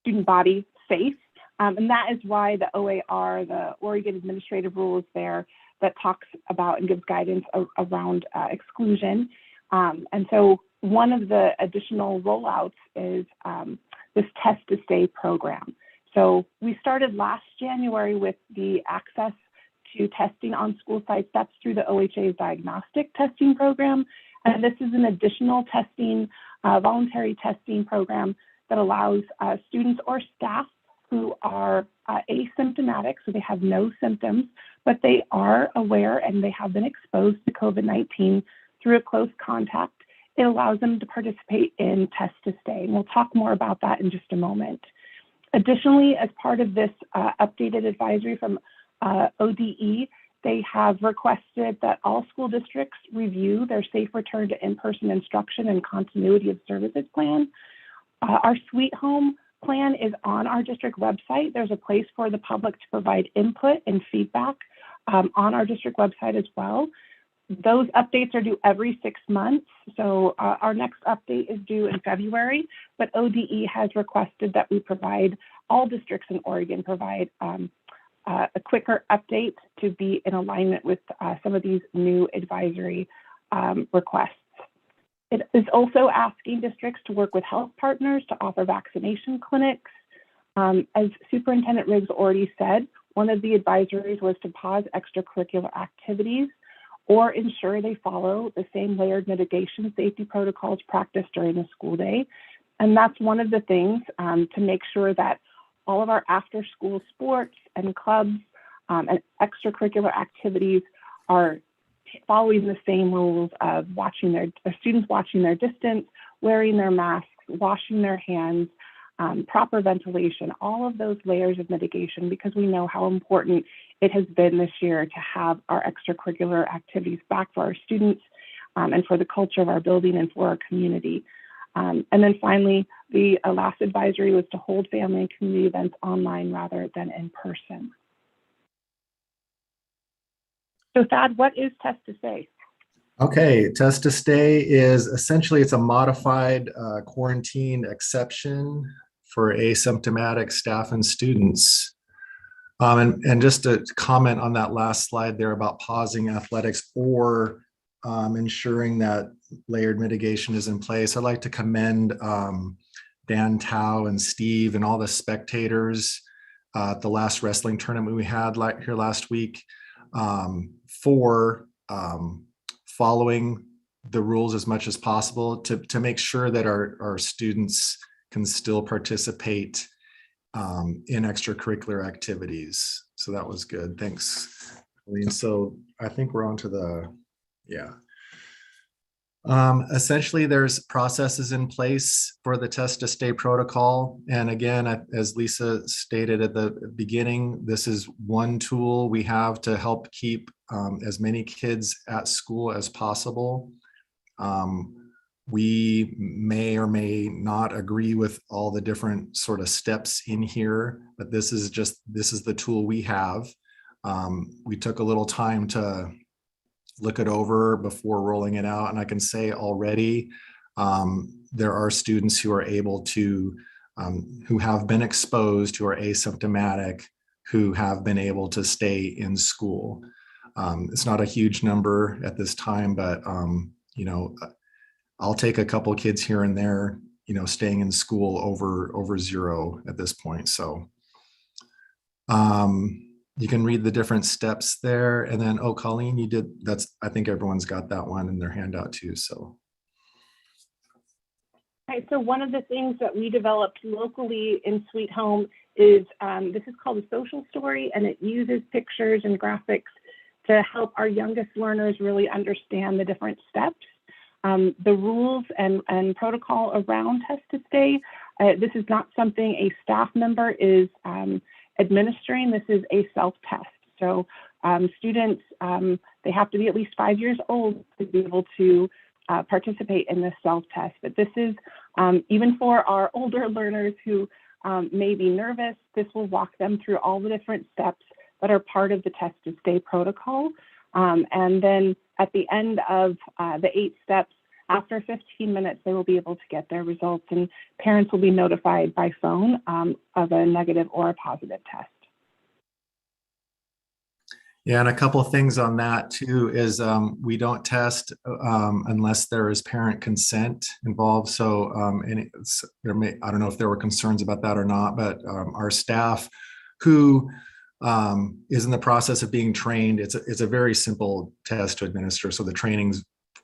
student body safe. And that is why the OAR, the Oregon Administrative Rule, is there that talks about and gives guidance around exclusion. And so one of the additional rollouts is this Test to Stay program. So we started last January with the access to testing on school sites. That's through the OHA's diagnostic testing program. And this is an additional testing, voluntary testing program that allows students or staff who are asymptomatic, so they have no symptoms, but they are aware and they have been exposed to COVID-19 through a close contact. It allows them to participate in Test to Stay. And we'll talk more about that in just a moment. Additionally, as part of this updated advisory from ODE, they have requested that all school districts review their safe return to in-person instruction and continuity of services plan. Our Sweet Home plan is on our district website. There's a place for the public to provide input and feedback on our district website as well. Those updates are due every 6 months. So our next update is due in February, but ODE has requested that we provide, all districts in Oregon provide a quicker update to be in alignment with some of these new advisory requests. It is also asking districts to work with health partners to offer vaccination clinics. As Superintendent Riggs already said, one of the advisories was to pause extracurricular activities or ensure they follow the same layered mitigation safety protocols practiced during the school day. And that's one of the things to make sure that all of our after-school sports and clubs and extracurricular activities are following the same rules of students watching their distance, wearing their masks, washing their hands, proper ventilation, all of those layers of mitigation, because we know how important it has been this year to have our extracurricular activities back for our students and for the culture of our building and for our community. And then finally, the last advisory was to hold family and community events online rather than in person. So Thad, what is Test to Stay?
Okay, Test to Stay is essentially, it's a modified quarantine exception for asymptomatic staff and students. And just to comment on that last slide there about pausing athletics or ensuring that layered mitigation is in place, I'd like to commend Dan Tao and Steve and all the spectators at the last wrestling tournament we had here last week for following the rules as much as possible to make sure that our students can still participate in extracurricular activities. So that was good. Thanks, Colleen. So I think we're on to the, yeah. Essentially, there's processes in place for the Test to Stay protocol. And again, as Lisa stated at the beginning, this is one tool we have to help keep as many kids at school as possible. We may or may not agree with all the different sort of steps in here, but this is the tool we have. We took a little time to look it over before rolling it out. And I can say already, there are students who are able to, who have been exposed, who are asymptomatic, who have been able to stay in school. It's not a huge number at this time, but, I'll take a couple kids here and there, staying in school over 0 at this point. So you can read the different steps there. And then, oh, Colleen, you did, I think everyone's got that one in their handout too. So.
Right, so one of the things that we developed locally in Sweet Home is, this is called a social story, and it uses pictures and graphics to help our youngest learners really understand the different steps, the rules and protocol around Test to Stay. This is not something a staff member is administering. This is a self-test. So students, they have to be at least 5 years old to be able to participate in this self-test. But this is, even for our older learners who may be nervous, this will walk them through all the different steps that are part of the Test to Stay protocol. And then at the end of the 8 steps, after 15 minutes, they will be able to get their results, and parents will be notified by phone of a negative or a positive test.
Yeah, and a couple of things on that too is we don't test unless there is parent consent involved. So I don't know if there were concerns about that or not, but our staff who is in the process of being trained, it's a very simple test to administer. So the training's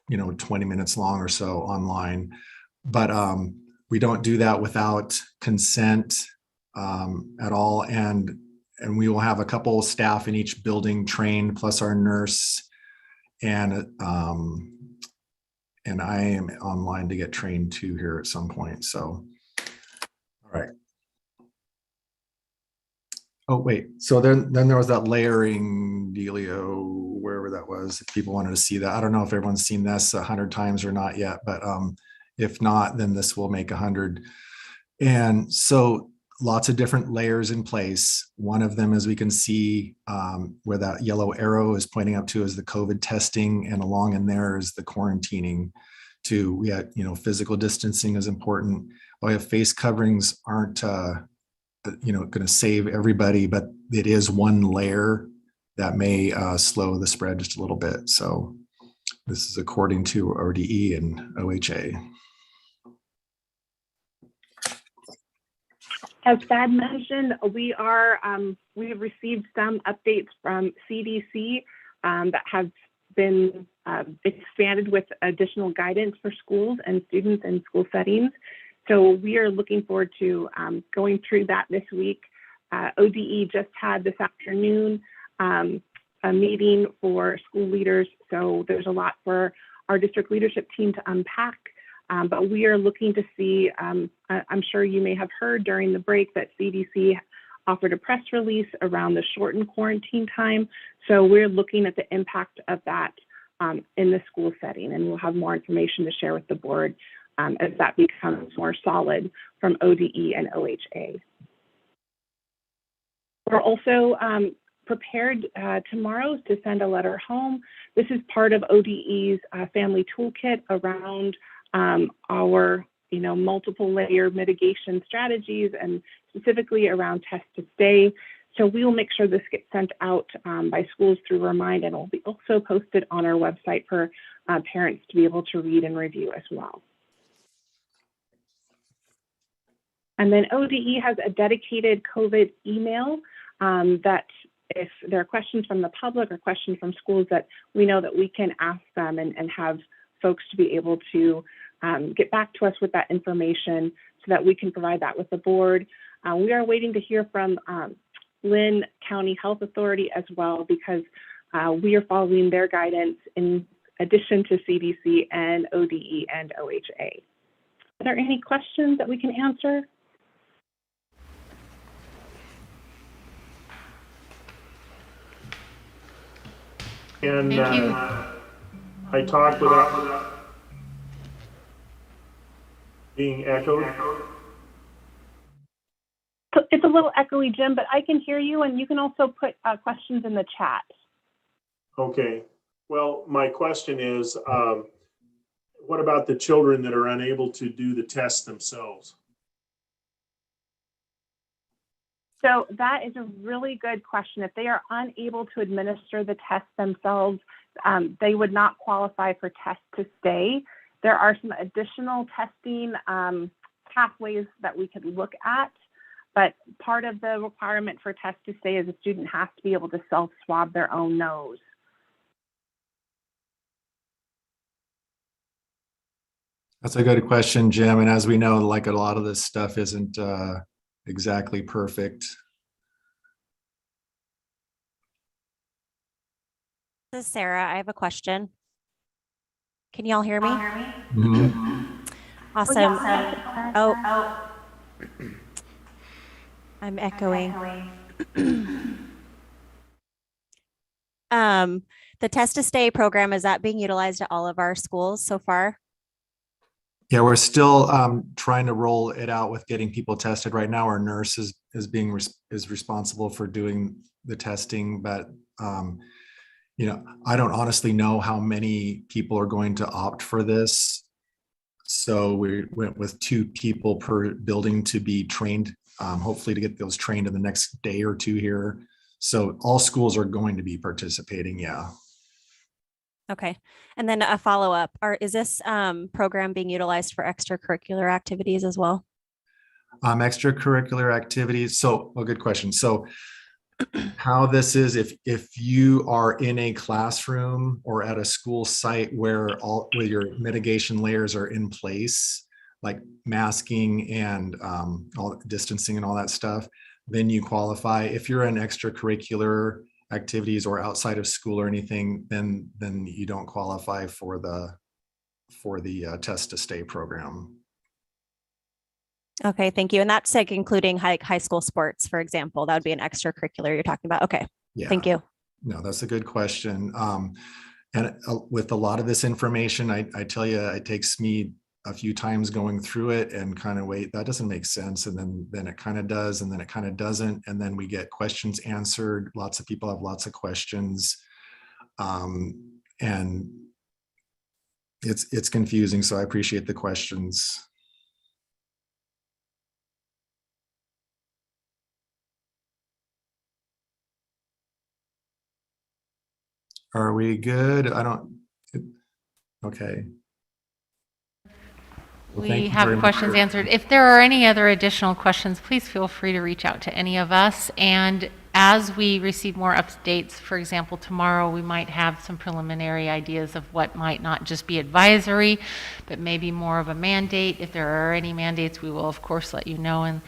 20 minutes long or so online, but we don't do that without consent at all. And we will have a couple of staff in each building trained, plus our nurse, and I am online to get trained too here at some point. So, all right. Oh wait, so then there was that layering dealio, wherever that was. If people wanted to see that, I don't know if everyone's seen this 100 times or not yet, but if not, then this will make 100. And so, lots of different layers in place. One of them, as we can see, where that yellow arrow is pointing up to, is the COVID testing, and along in there is the quarantining. We had, physical distancing is important. While face coverings aren't, going to save everybody, but it is one layer that may slow the spread just a little bit. So this is according to ODE and OHA.
As Thad mentioned, we have received some updates from CDC that have been expanded with additional guidance for schools and students in school settings. So we are looking forward to going through that this week. ODE just had this afternoon a meeting for school leaders. So there's a lot for our district leadership team to unpack. But we are looking to see, I'm sure you may have heard during the break that CDC offered a press release around the shortened quarantine time. So we're looking at the impact of that in the school setting, and we'll have more information to share with the board as that becomes more solid from ODE and OHA. We're also prepared tomorrow to send a letter home. This is part of ODE's family toolkit around our multiple layer mitigation strategies, and specifically around Test to Stay. So we will make sure this gets sent out by schools through Remind, and it will be also posted on our website for parents to be able to read and review as well. And then ODE has a dedicated COVID email that if there are questions from the public or questions from schools, that we know that we can ask them and have folks to be able to get back to us with that information so that we can provide that with the board. We are waiting to hear from Lynn County Health Authority as well, because we are following their guidance in addition to CDC and ODE and OHA. Are there any questions that we can answer?
And
Thank you.
I talked without being echoed.
It's a little echoey, Jim, but I can hear you, and you can also put questions in the chat.
Okay. Well, my question is, what about the children that are unable to do the test themselves?
So that is a really good question. If they are unable to administer the test themselves, they would not qualify for test to stay. There are some additional testing pathways that we could look at, but part of the requirement for test to stay is a student has to be able to self-swab their own nose.
That's a good question, Jim. And as we know, like a lot of this stuff isn't exactly perfect.
This is Sarah. I have a question. Can y'all hear me?
Mhm.
Awesome. Oh, I'm echoing. The Test to Stay program, is that being utilized at all of our schools so far?
Yeah, we're still trying to roll it out with getting people tested. Right now, our nurse is responsible for doing the testing, but I don't honestly know how many people are going to opt for this. So we went with 2 people per building to be trained, hopefully to get those trained in the next day or 2 here. So all schools are going to be participating, yeah.
Okay. And then a follow-up, is this program being utilized for extracurricular activities as well?
Extracurricular activities. So, good question. So how this is, if you are in a classroom or at a school site where your mitigation layers are in place, like masking and all distancing and all that stuff, then you qualify. If you're in extracurricular activities or outside of school or anything, then you don't qualify for the Test to Stay program.
Okay, thank you. And that's like including high school sports, for example. That would be an extracurricular you're talking about. Okay,
Yeah.
thank you.
No, that's a good question. And with a lot of this information, I tell you, it takes me a few times going through it and kind of wait, that doesn't make sense. And then it kind of does, and then it kind of doesn't. And then we get questions answered. Lots of people have lots of questions. And it's confusing. So I appreciate the questions. Are we good? Okay. Well, thank
We
you
have
very much
questions
for-
answered. If there are any other additional questions, please feel free to reach out to any of us. And as we receive more updates, for example, tomorrow, we might have some preliminary ideas of what might not just be advisory, but maybe more of a mandate. If there are any mandates, we will, of course, let you know and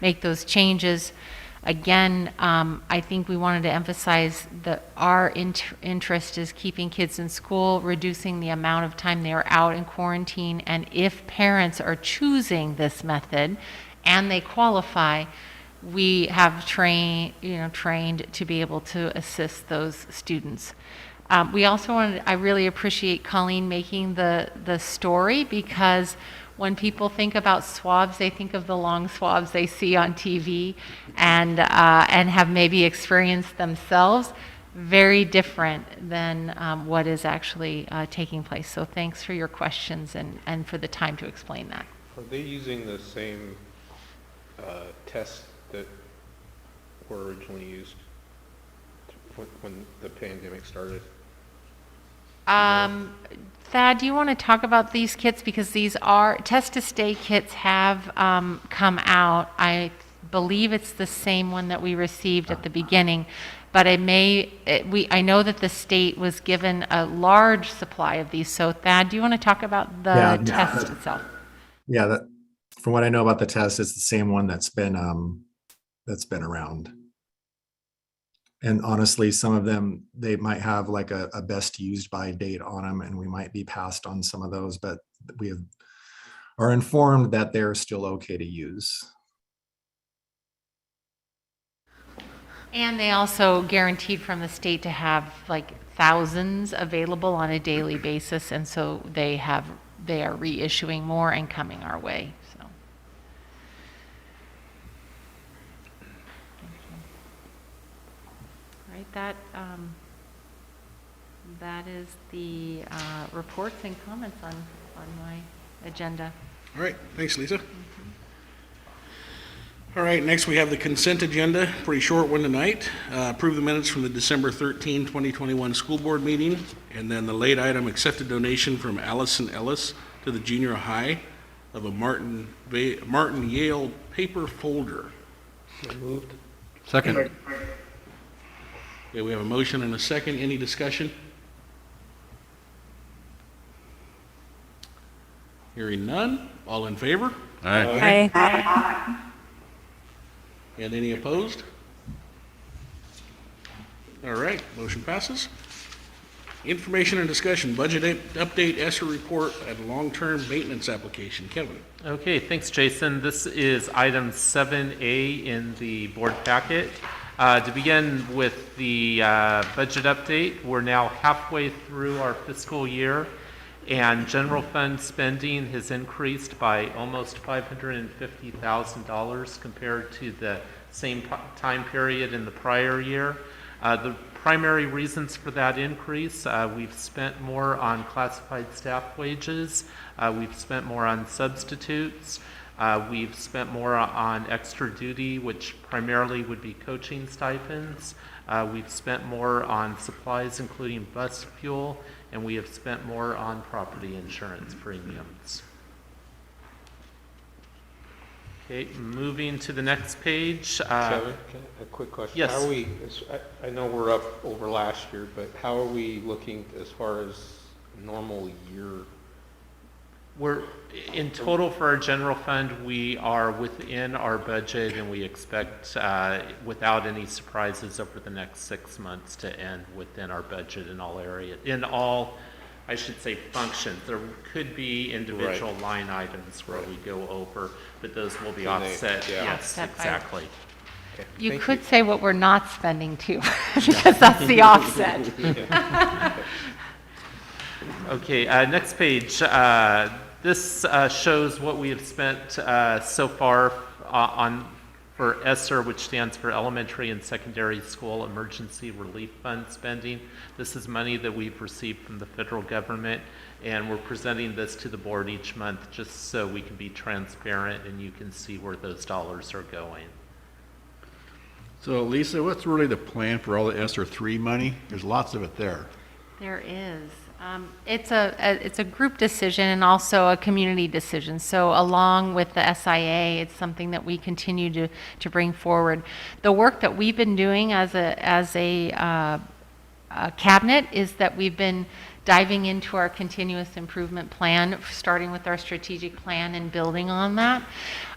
make those changes. Again, I think we wanted to emphasize that our interest is keeping kids in school, reducing the amount of time they are out in quarantine, and if parents are choosing this method and they qualify, we have trained to be able to assist those students. We also I really appreciate Colleen making the story, because when people think about swabs, they think of the long swabs they see on TV and have maybe experienced themselves. Very different than what is actually taking place. So thanks for your questions and for the time to explain that.
Are they using the same tests that were originally used when the pandemic started?
Thad, do you want to talk about these kits? Because these are Test to Stay kits have come out. I believe it's the same one that we received at the beginning, but I know that the state was given a large supply of these. So Thad, do you want to talk about the test itself?
Yeah, from what I know about the test, it's the same one that's been around. And honestly, some of them, they might have like a best used by date on them, and we might be passed on some of those, but we are informed that they're still okay to use.
And they also guaranteed from the state to have like thousands available on a daily basis, and so they are reissuing more and coming our way. So. All right, that is the reports and comments on my agenda.
All right, thanks, Lisa. All right, next we have the consent agenda, pretty short one tonight. Approve the minutes from the December 13, 2021 school board meeting. And then the late item, accept a donation from Allison Ellis to the junior high of a Martin Yale paper folder.
So moved.
Second.
Okay, we have a motion and a second. Any discussion? Hearing none. All in favor?
All right.
Aye.
And any opposed? All right, motion passes. Information and discussion, budget update, ESSER report, and long-term maintenance application. Kevin?
Okay, thanks, Jason. This is item 7A in the board packet. To begin with the budget update, we're now halfway through our fiscal year, and general fund spending has increased by almost $550,000 compared to the same time period in the prior year. The primary reasons for that increase, we've spent more on classified staff wages, we've spent more on substitutes, we've spent more on extra duty, which primarily would be coaching stipends. We've spent more on supplies, including bus fuel, and we have spent more on property insurance premiums. Okay, moving to the next page.
Kevin, a quick question.
Yes.
How are we, I know we're up over last year, but how are we looking as far as normal year?
We're, in total for our general fund, we are within our budget, and we expect, without any surprises over the next 6 months, to end within our budget in all areas, in all, I should say, functions. There could be individual line items where we go over, but those will be offset.
yeah.
Yes,
Offset by-
exactly.
Okay,
You
thank
could say what we're not spending too, because that's the offset.
Okay, next page. This shows what we have spent so far for ESSER, which stands for Elementary and Secondary School Emergency Relief Fund spending. This is money that we've received from the federal government, and we're presenting this to the board each month just so we can be transparent and you can see where those dollars are going.
So Lisa, what's really the plan for all the ESSER 3 money? There's lots of it there.
There is. It's a group decision and also a community decision. So along with the SIA, it's something that we continue to bring forward. The work that we've been doing as a cabinet is that we've been diving into our continuous improvement plan, starting with our strategic plan and building on that.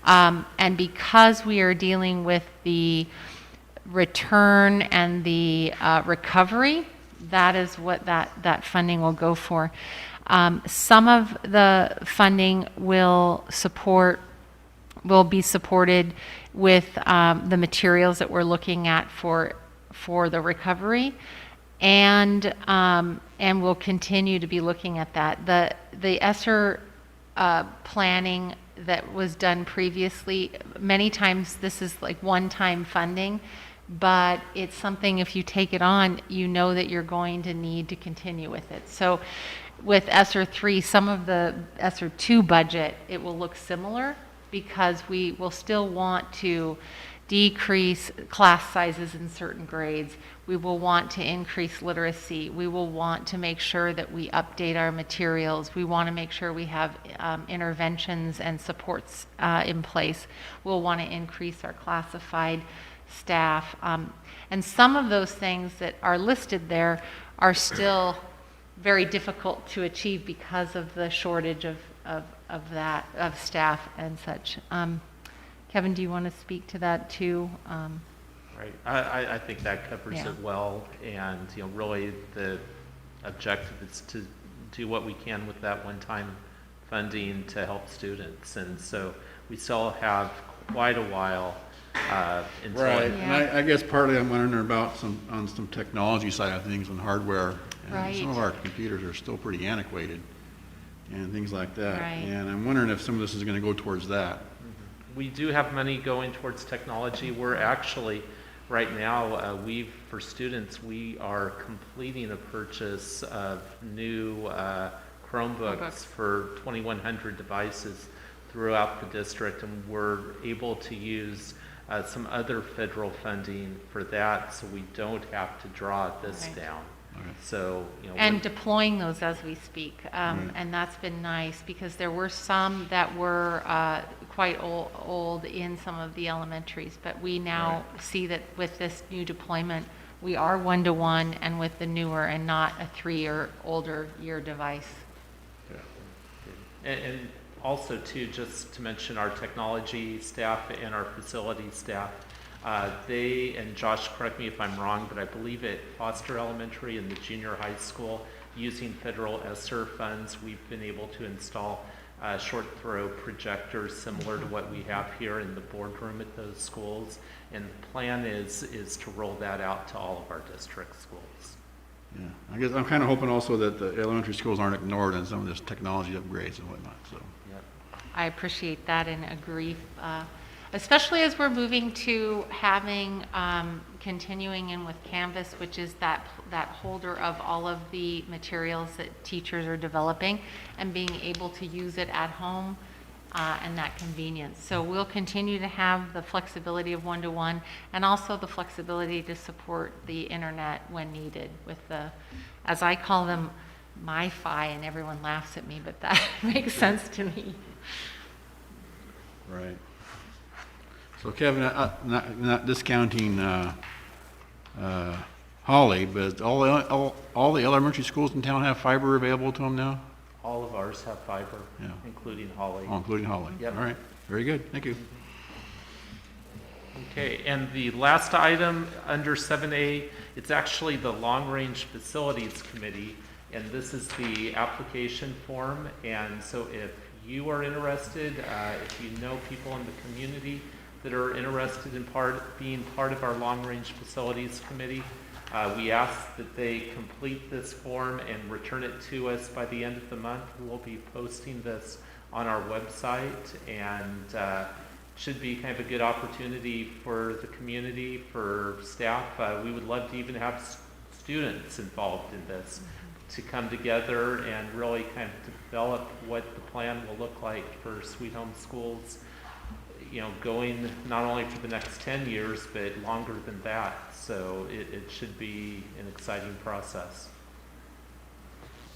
And because we are dealing with the return and the recovery, that is what that funding will go for. Some of the funding will be supported with the materials that we're looking at for the recovery, and we'll continue to be looking at that. The ESSER planning that was done previously, many times this is like one-time funding, but it's something, if you take it on, you know that you're going to need to continue with it. So with ESSER 3, some of the ESSER 2 budget, it will look similar because we will still want to decrease class sizes in certain grades. We will want to increase literacy. We will want to make sure that we update our materials. We want to make sure we have interventions and supports in place. We'll want to increase our classified staff. And some of those things that are listed there are still very difficult to achieve because of the shortage of staff and such. Kevin, do you want to speak to that too?
Right. I think that covers
Yeah.
it well, and really the objective is to do what we can with that one-time funding to help students, and so we still have quite a while until
Right,
it-
and I guess partly I'm wondering about on some technology side of things and hardware. And
Right.
some of our computers are still pretty antiquated and things like that.
Right.
And I'm wondering if some of this is going to go towards that.
We do have money going towards technology. We're actually, right now, for students, we are completing a purchase of new Chromebooks for 2,100 devices. throughout the district, and we're able to use some other federal funding for that, so we don't have to draw this
Right.
down. So,
And deploying those as we speak. And that's been nice because there were some that were quite old in some of the elementaries, but we now see that with this new deployment, we are 1-to-1 and with the newer and not a 3 or older year device.
And also too, just to mention our technology staff and our facility staff, they, and Josh, correct me if I'm wrong, but I believe at Foster Elementary and the junior high school, using federal ESSER funds, we've been able to install short throw projectors similar to what we have here in the boardroom at those schools. And the plan is to roll that out to all of our district schools.
Yeah, I guess I'm kind of hoping also that the elementary schools aren't ignored in some of this technology upgrades and whatnot, so.
Yep.
I appreciate that and agree, especially as we're moving to having, continuing in with Canvas, which is that holder of all of the materials that teachers are developing and being able to use it at home and that convenience. So we'll continue to have the flexibility of 1-to-1 and also the flexibility to support the internet when needed with the, as I call them, MiFi, and everyone laughs at me, but that makes sense to me.
Right. So Kevin, not discounting Holly, but all the elementary schools in town have fiber available to them now?
All of ours have fiber,
Yeah.
including Holly.
Oh, including Holly?
Yep.
All right, very good, thank you.
Okay, and the last item under 7A, it's actually the Long Range Facilities Committee, and this is the application form. And so if you are interested, if you know people in the community that are interested in being part of our Long Range Facilities Committee, we ask that they complete this form and return it to us by the end of the month. We'll be posting this on our website, and should be kind of a good opportunity for the community, for staff. We would love to even have students involved in this to come together and really kind of develop what the plan will look like for Sweet Home Schools, going not only for the next 10 years, but longer than that. So it should be an exciting process.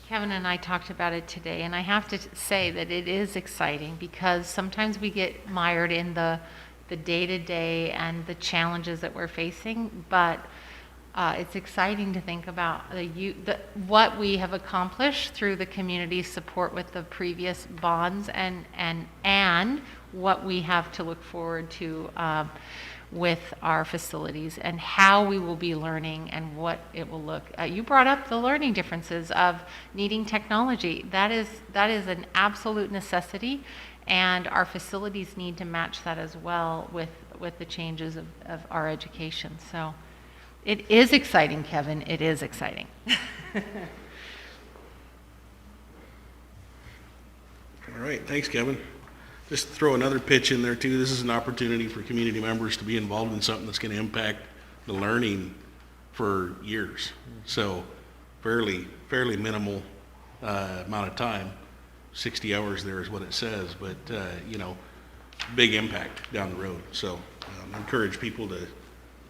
Kevin and I talked about it today, and I have to say that it is exciting because sometimes we get mired in the day-to-day and the challenges that we're facing, but it's exciting to think about what we have accomplished through the community support with the previous bonds and what we have to look forward to with our facilities and how we will be learning and what it will look. You brought up the learning differences of needing technology. That is an absolute necessity, and our facilities need to match that as well with the changes of our education. So it is exciting, Kevin. It is exciting.
All right, thanks, Kevin. Just throw another pitch in there too. This is an opportunity for community members to be involved in something that's going to impact the learning for years. So fairly minimal amount of time. 60 hours there is what it says, but big impact down the road. So encourage people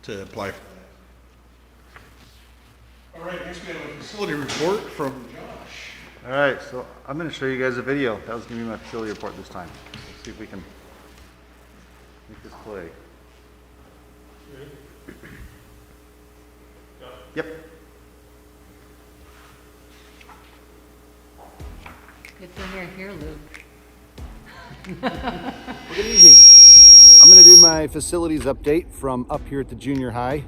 to apply for that. All right, next we have a facility report from Josh.
All right, so I'm going to show you guys a video. That was going to be my facility report this time. Let's see if we can make this play. Yep.
Good thing you're here, Luke.
Well, good evening. I'm going to do my facilities update from up here at the junior high.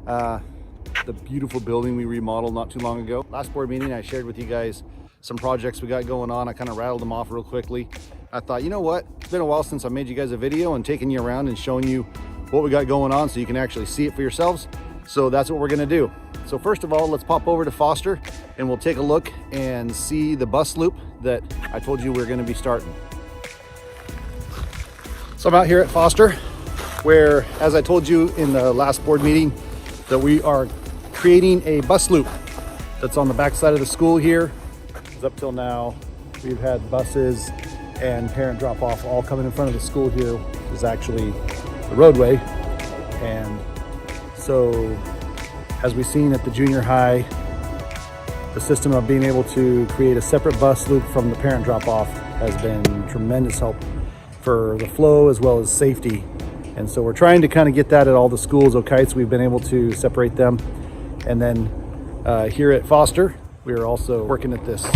The beautiful building we remodeled not too long ago. Last board meeting, I shared with you guys some projects we got going on. I kind of rattled them off real quickly. I thought, you know what? It's been a while since I made you guys a video and taking you around and showing you what we got going on so you can actually see it for yourselves. So that's what we're going to do. So first of all, let's pop over to Foster and we'll take a look and see the bus loop that I told you we're going to be starting. So I'm out here at Foster, where, as I told you in the last board meeting, that we are creating a bus loop that's on the back side of the school here. Up till now, we've had buses and parent drop-off all coming in front of the school here is actually the roadway. And so, as we've seen at the junior high, the system of being able to create a separate bus loop from the parent drop-off has been tremendous help for the flow as well as safety. And so we're trying to kind of get that at all the schools, okay? So we've been able to separate them. And then here at Foster, we are also working at this.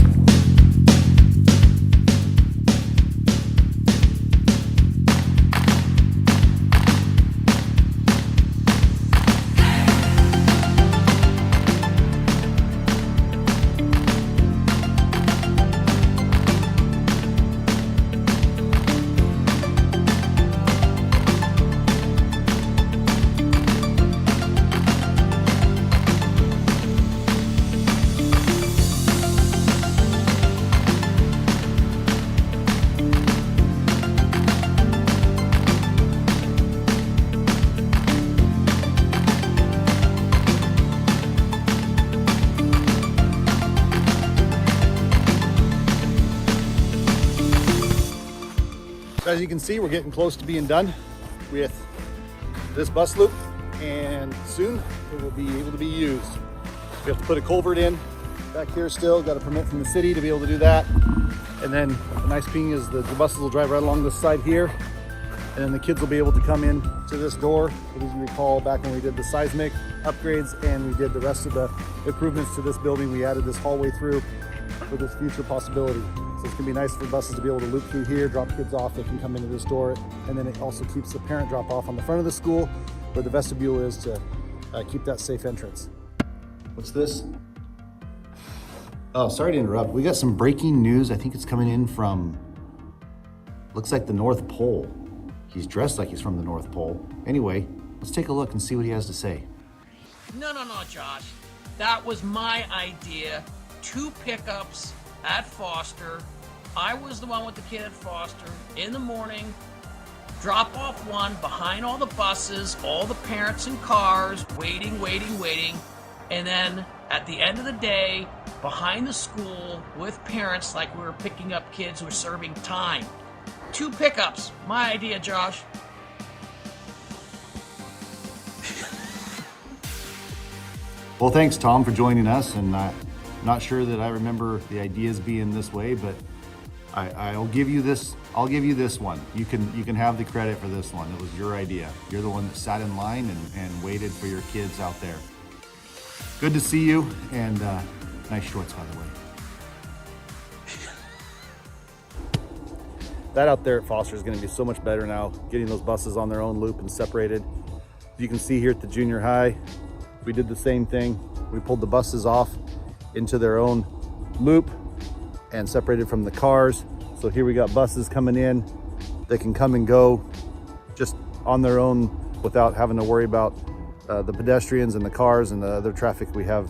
As you can see, we're getting close to being done with this bus loop, and soon it will be able to be used. We have to put a culvert in back here still, got a permit from the city to be able to do that. And then the nice thing is the buses will drive right along this side here, and then the kids will be able to come in to this door. As you recall, back when we did the seismic upgrades and we did the rest of the improvements to this building, we added this hallway through for this future possibility. So it's gonna be nice for buses to be able to loop through here, drop kids off, they can come into this door, and then it also keeps the parent drop off on the front of the school where the vestibule is to keep that safe entrance. What's this? Oh, sorry to interrupt. We got some breaking news. I think it's coming in from, looks like the North Pole. He's dressed like he's from the North Pole. Anyway, let's take a look and see what he has to say.
No, Josh. That was my idea. 2 pickups at Foster. I was the one with the kid at Foster. In the morning, drop off one behind all the buses, all the parents in cars, waiting. And then at the end of the day, behind the school with parents like we were picking up kids who were serving time. 2 pickups. My idea, Josh.
Well, thanks, Tom, for joining us. And not sure that I remember the ideas being this way, but I'll give you this. I'll give you this one. You can have the credit for this one. It was your idea. You're the one that sat in line and waited for your kids out there. Good to see you, and nice shorts, by the way. That out there at Foster is going to be so much better now, getting those buses on their own loop and separated. You can see here at the junior high, we did the same thing. We pulled the buses off into their own loop and separated from the cars. So here we got buses coming in. They can come and go just on their own without having to worry about the pedestrians and the cars and the other traffic we have.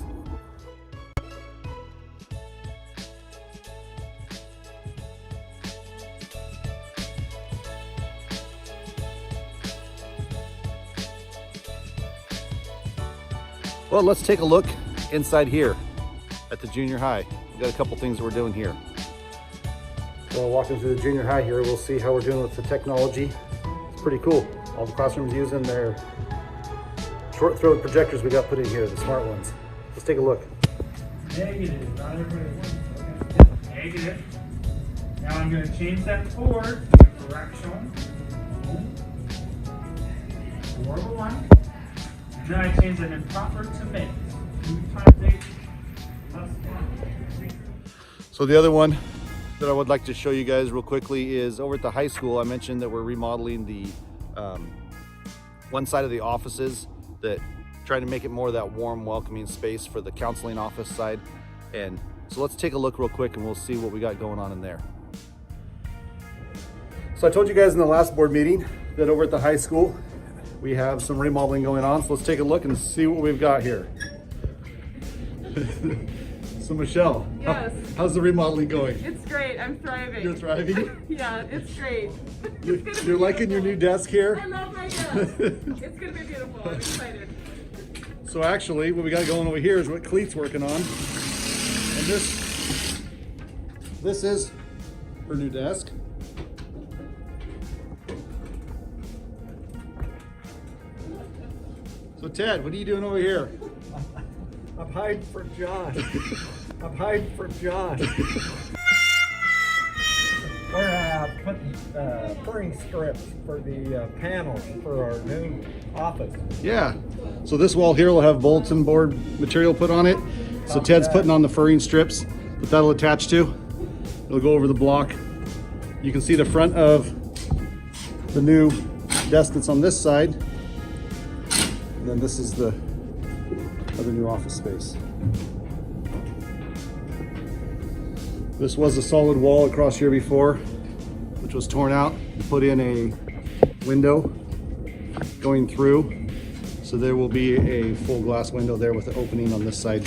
Well, let's take a look inside here at the junior high. We've got a couple things we're doing here. So walking through the junior high here, we'll see how we're doing with the technology. It's pretty cool. All the classrooms using their short throw projectors we got put in here, the smart ones. Let's take a look.
Negative, not everybody wants. Negative. Now I'm going to change that forward to correction. 4 over 1. And then I change that improper to make. 2 times 8 plus 1.
So the other one that I would like to show you guys real quickly is over at the high school. I mentioned that we're remodeling the one side of the offices, that trying to make it more of that warm, welcoming space for the counseling office side. And so let's take a look real quick and we'll see what we got going on in there. So I told you guys in the last board meeting that over at the high school, we have some remodeling going on. So let's take a look and see what we've got here. So Michelle,
yes.
How's the remodeling going?
It's great. I'm thriving.
You're thriving?
Yeah, it's great.
You're liking your new desk here?
I love my desk. It's going to be beautiful. I'm excited.
So actually, what we got going over here is what Cleet's working on. And this is her new desk. So Ted, what are you doing over here?
I'm hiding from John. I'm hiding from John. We're putting furring strips for the panels for our new office.
Yeah. So this wall here will have bulletin board material put on it. So Ted's putting on the furring strips that that'll attach to. It'll go over the block. You can see the front of the new desk that's on this side. And then this is the other new office space. This was a solid wall across here before, which was torn out. We put in a window going through. So there will be a full glass window there with an opening on this side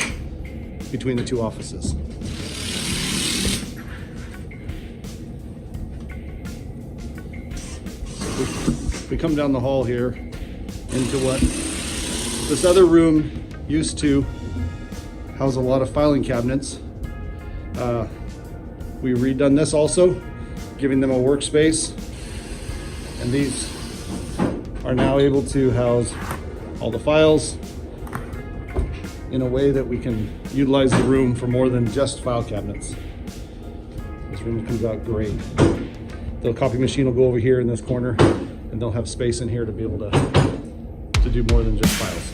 between the two offices. We come down the hall here into what this other room used to house a lot of filing cabinets. We redone this also, giving them a workspace, and these are now able to house all the files in a way that we can utilize the room for more than just file cabinets. This room comes out great. The copy machine will go over here in this corner, and they'll have space in here to be able to do more than just files.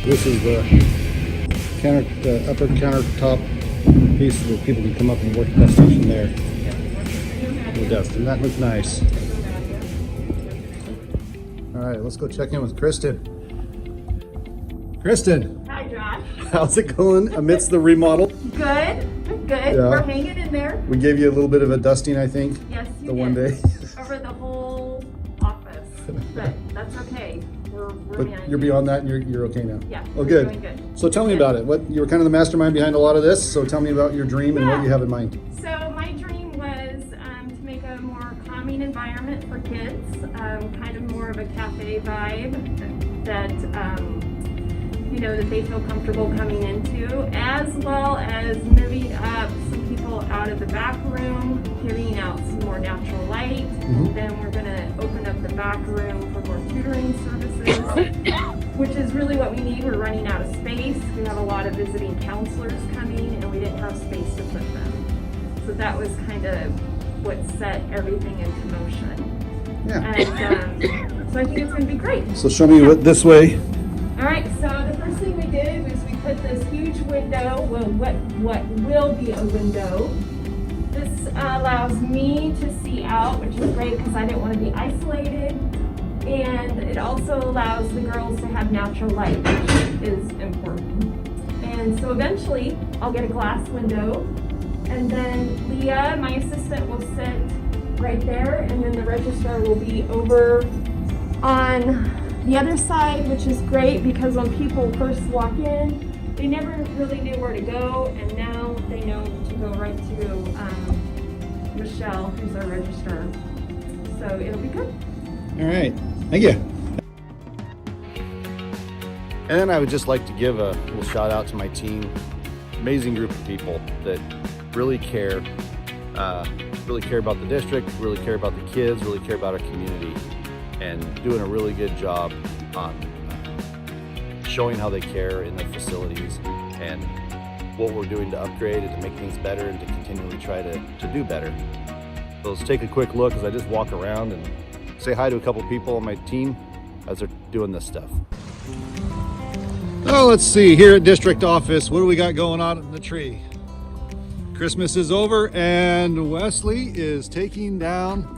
This is the upper countertop piece where people can come up and work the station there. The desk, and that looks nice. All right, let's go check in with Kristen. Kristen,
Hi, Josh.
how's it going amidst the remodel?
Good.
Yeah.
We're hanging in there.
We gave you a little bit of a dusting, I think.
Yes, you
the
did.
one day.
Over the whole office, but that's okay. We're
But you're beyond that, and you're okay now.
Yeah,
Oh,
we're
good.
doing good.
So tell me about it. What you were kind of the mastermind behind a lot of this. So tell me about your dream and what
Yeah.
you have in mind.
So my dream was to make a more calming environment for kids, kind of more of a cafe vibe that that they feel comfortable coming into, as well as moving up some people out of the back room, giving out some more natural light. Then we're going to open up the back room for more tutoring services, which is really what we need. We're running out of space. We have a lot of visiting counselors coming, and we didn't have space to put them. So that was kind of what set everything into motion.
Yeah.
And so I think it's going to be great.
So show me what this way.
All right, so the first thing we did was we put this huge window, well, what will be a window. This allows me to see out, which is great because I didn't want to be isolated. And it also allows the girls to have natural light, which is important. And so eventually I'll get a glass window, and then Leah, my assistant, will sit right there, and then the registrar will be over on the other side, which is great because when people first walk in, they never really knew where to go, and now they know to go right to Michelle, who's our registrar. So it'll be good.
All right, thank you. And then I would just like to give a little shout out to my team. Amazing group of people that really care about the district, really care about the kids, really care about our community, and doing a really good job on showing how they care in their facilities and what we're doing to upgrade and to make things better and to continually try to do better. So let's take a quick look as I just walk around and say hi to a couple people on my team as they're doing this stuff. Oh, let's see, here at district office, what do we got going on in the tree? Christmas is over and Wesley is taking down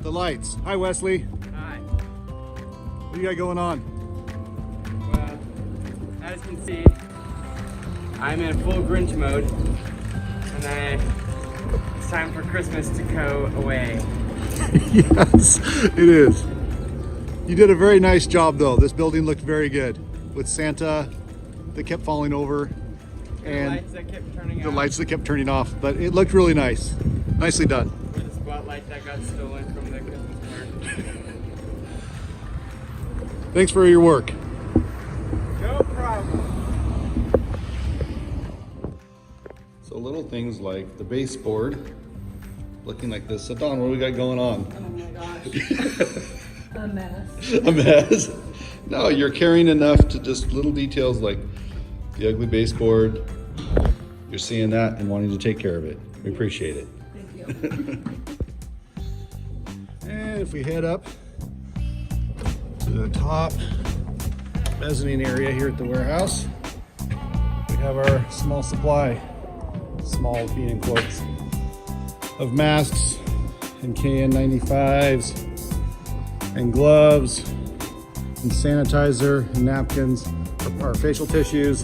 the lights. Hi, Wesley.
Hi.
What do you got going on?
Well, as you can see, I'm in full Grinch mode, and it's time for Christmas to go away.
Yes, it is. You did a very nice job, though. This building looked very good with Santa that kept falling over and
the lights that kept turning
the
off.
lights that kept turning off, but it looked really nice. Nicely done.
With the spotlight that got stolen from the Christmas party.
Thanks for your work.
No problem.
So little things like the baseboard looking like this. So Don, what do we got going on?
Oh my gosh. A mess.
A mess. No, you're caring enough to just little details like the ugly baseboard. You're seeing that and wanting to take care of it. We appreciate it.
Thank you.
And if we head up to the top mezzanine area here at the warehouse, we have our small supply, small being quotes, of masks and KN95s and gloves and sanitizer and napkins, our facial tissues,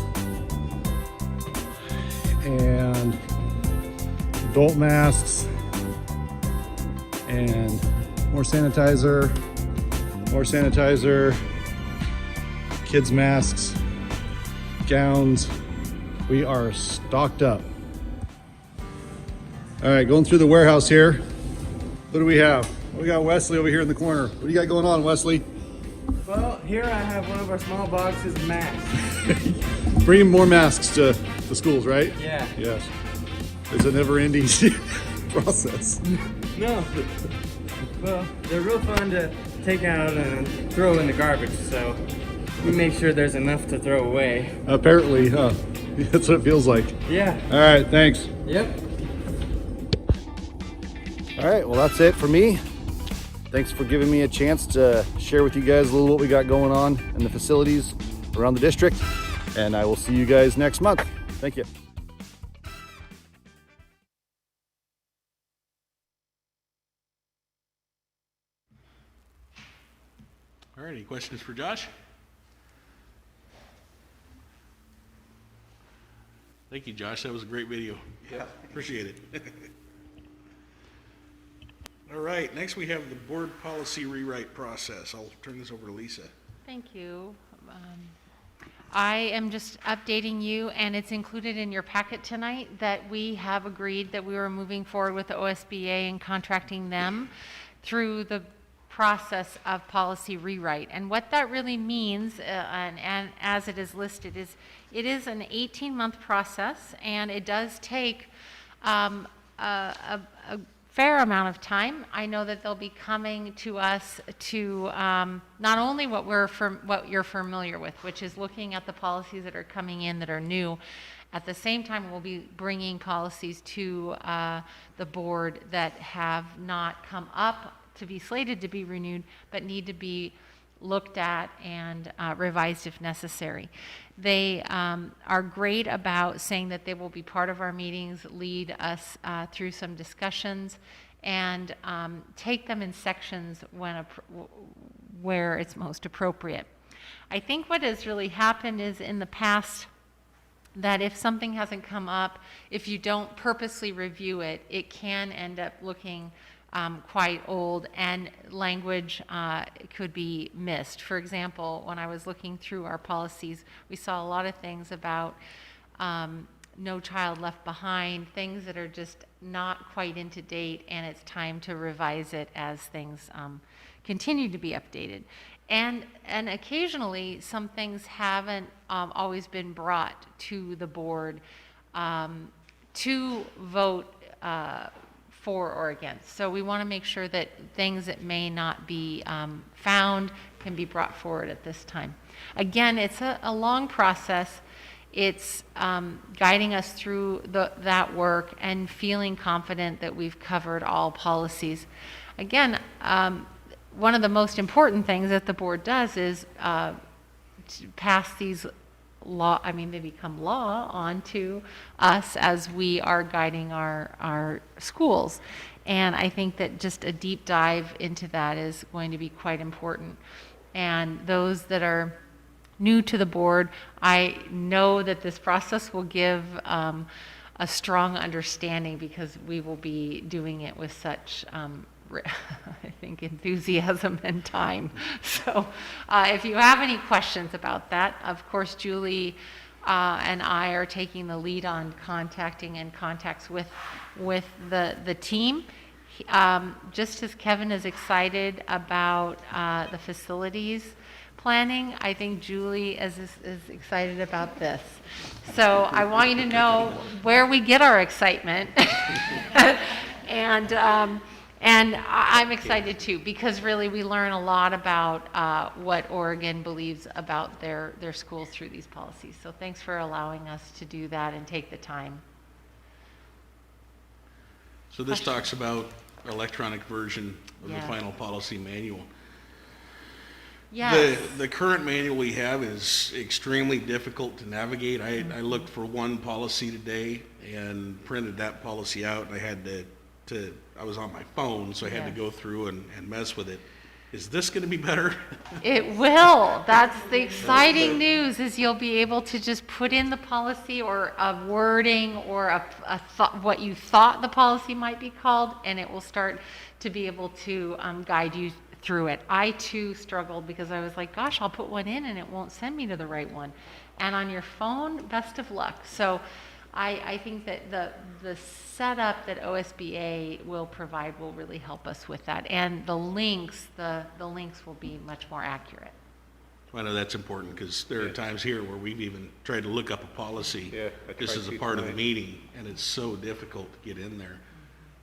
and adult masks, and more sanitizer, kids masks, gowns. We are stocked up. All right, going through the warehouse here. What do we have? We got Wesley over here in the corner. What do you got going on, Wesley?
Well, here I have one of our small boxes of masks.
Bringing more masks to the schools, right?
Yeah.
Yes. It's a never-ending process.
No. Well, they're real fun to take out and throw in the garbage, so we make sure there's enough to throw away.
Apparently, huh? That's what it feels like.
Yeah.
All right, thanks.
Yep.
All right, well, that's it for me. Thanks for giving me a chance to share with you guys a little what we got going on in the facilities around the district, and I will see you guys next month. Thank you.
All right, any questions for Josh? Thank you, Josh. That was a great video.
Yeah.
Appreciate it. All right, next we have the board policy rewrite process. I'll turn this over to Lisa.
Thank you. I am just updating you, and it's included in your packet tonight that we have agreed that we were moving forward with the OSBA and contracting them through the process of policy rewrite. And what that really means, and as it is listed, is it is an 18-month process, and it does take a fair amount of time. I know that they'll be coming to us to not only what you're familiar with, which is looking at the policies that are coming in that are new. At the same time, we'll be bringing policies to the board that have not come up to be slated to be renewed, but need to be looked at and revised if necessary. They are great about saying that they will be part of our meetings, lead us through some discussions, and take them in sections where it's most appropriate. I think what has really happened is in the past that if something hasn't come up, if you don't purposely review it, it can end up looking quite old, and language could be missed. For example, when I was looking through our policies, we saw a lot of things about no child left behind, things that are just not quite into date, and it's time to revise it as things continue to be updated. And occasionally, some things haven't always been brought to the board to vote for or against. So we want to make sure that things that may not be found can be brought forward at this time. Again, it's a long process. It's guiding us through that work and feeling confident that we've covered all policies. Again, one of the most important things that the board does is to pass these they become law onto us as we are guiding our schools. And I think that just a deep dive into that is going to be quite important. And those that are new to the board, I know that this process will give a strong understanding, because we will be doing it with such I think enthusiasm and time. So if you have any questions about that, of course Julie and I are taking the lead on contacting and contacts with the team. Just as Kevin is excited about the facilities planning, I think Julie is excited about this. So I want you to know where we get our excitement. And I'm excited too, because really we learn a lot about what Oregon believes about their schools through these policies. So thanks for allowing us to do that and take the time.
So this talks about electronic version of the
Yes.
final policy manual.
Yes.
The current manual we have is extremely difficult to navigate. I looked for one policy today and printed that policy out, and I had to I was on my phone, so I had to
Yes.
go through and mess with it. Is this going to be better?
It will. That's the exciting news, is you'll be able to just put in the policy or a wording or a thought, what you thought the policy might be called, and it will start to be able to guide you through it. I too struggled because I was like, gosh, I'll put one in and it won't send me to the right one. And on your phone, best of luck. So I think that the setup that OSBA will provide will really help us with that. And the links will be much more accurate.
I know that's important, because there are times here where we've even tried to look up a policy just as a
tried to
part of the
tonight.
meeting, and it's so difficult to get in there.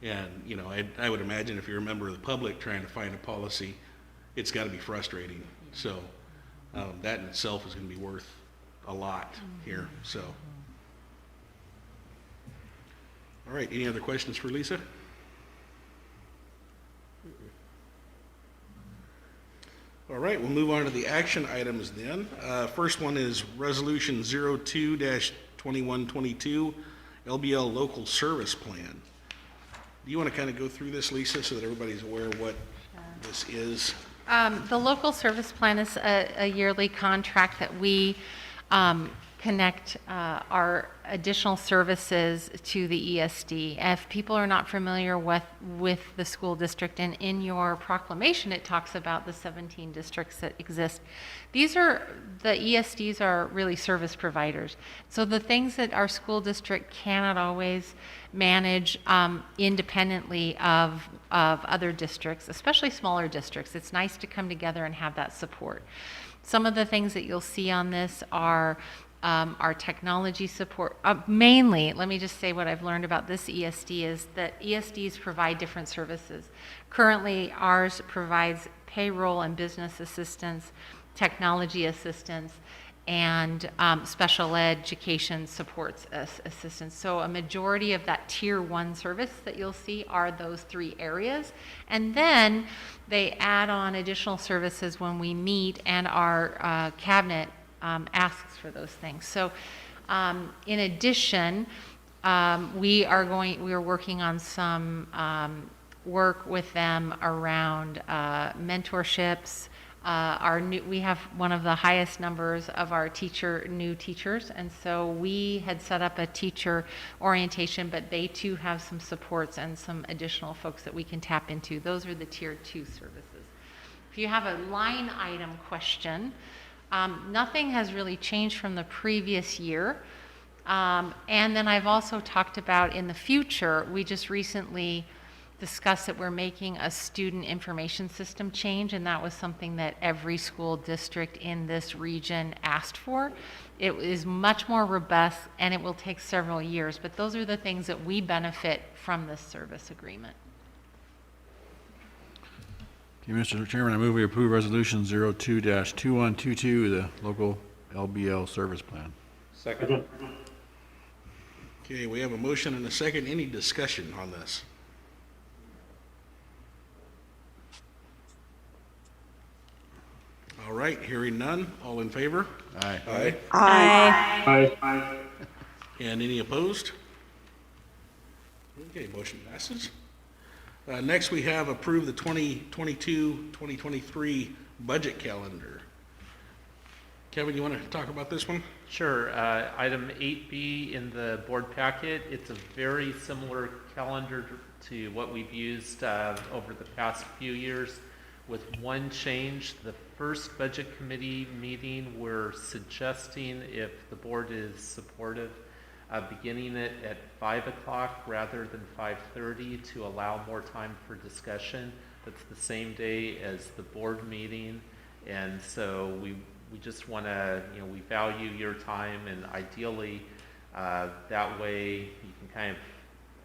And, you know, I would imagine if you're a member of the public trying to find a policy, it's got to be frustrating. So that in itself is going to be worth a lot here, so. All right, any other questions for Lisa? All right, we'll move on to the action items then. First one is Resolution 02-2122, LBL Local Service Plan. Do you want to kind of go through this, Lisa, so that everybody's aware of what this is?
The local service plan is a yearly contract that we connect our additional services to the ESD. If people are not familiar with the school district, and in your proclamation it talks about the 17 districts that exist. The ESDs are really service providers. So the things that our school district cannot always manage independently of other districts, especially smaller districts, it's nice to come together and have that support. Some of the things that you'll see on this are our technology support. Mainly, let me just say what I've learned about this ESD is that ESDs provide different services. Currently, ours provides payroll and business assistance, technology assistance, and special education supports assistance. So a majority of that tier 1 service that you'll see are those 3 areas. And then they add on additional services when we meet, and our cabinet asks for those things. So in addition, we are working on some work with them around mentorships. We have one of the highest numbers of our new teachers, and so we had set up a teacher orientation, but they too have some supports and some additional folks that we can tap into. Those are the tier 2 services. If you have a line item question, nothing has really changed from the previous year. And then I've also talked about in the future, we just recently discussed that we're making a student information system change, and that was something that every school district in this region asked for. It is much more robust, and it will take several years, but those are the things that we benefit from this service agreement.
Okay, Mr. Chairman, I move we approve Resolution 02-2122, the local LBL service plan.
Second.
Okay, we have a motion and a second. Any discussion on this? All right, hearing none. All in favor?
Aye.
Aye.
Aye.
Aye.
And any opposed? Okay, motion passes. Next, we have approved the 2022-2023 budget calendar. Kevin, you want to talk about this one?
Sure. Item 8B in the board packet, it's a very similar calendar to what we've used over the past few years, with one change. The first budget committee meeting, we're suggesting, if the board is supportive, beginning it at 5 o'clock rather than 5:30 to allow more time for discussion. That's the same day as the board meeting, And so we just want to, we value your time, and ideally, that way you can kind of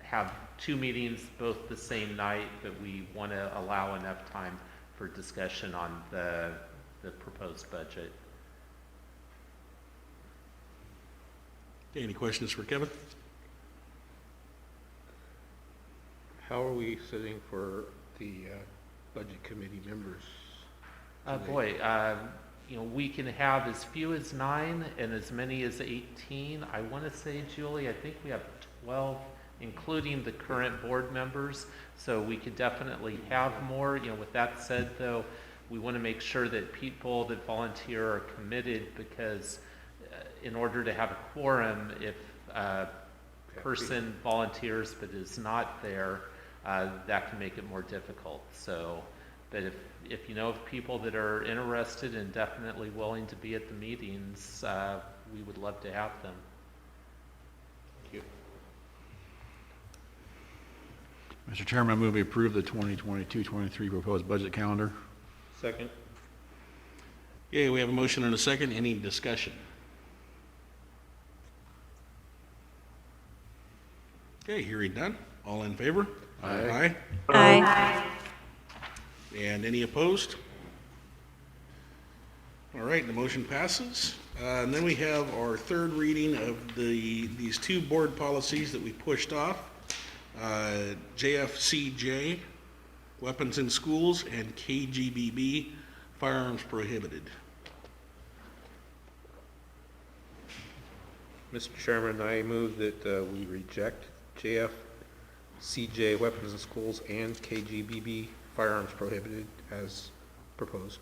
have 2 meetings both the same night, but we want to allow enough time for discussion on the proposed budget.
Okay, any questions for Kevin?
How are we sitting for the budget committee members?
We can have as few as 9 and as many as 18. I want to say, Julie, I think we have 12, including the current board members. So we could definitely have more. With that said, though, we want to make sure that people that volunteer are committed, because in order to have a quorum, if a person volunteers but is not there, that can make it more difficult. So, but if you know of people that are interested and definitely willing to be at the meetings, we would love to have them.
Thank you.
Mr. Chairman, I move we approve the 2022-23 proposed budget calendar.
Second.
Okay, we have a motion and a second. Any discussion? Okay, hearing none. All in favor?
Aye.
Aye.
And any opposed? All right, the motion passes. And then we have our third reading of these 2 board policies that we pushed off. JFCJ, weapons in schools, and KGBB, firearms prohibited.
Mr. Chairman, I move that we reject JFCJ, weapons in schools, and KGBB, firearms prohibited, as proposed.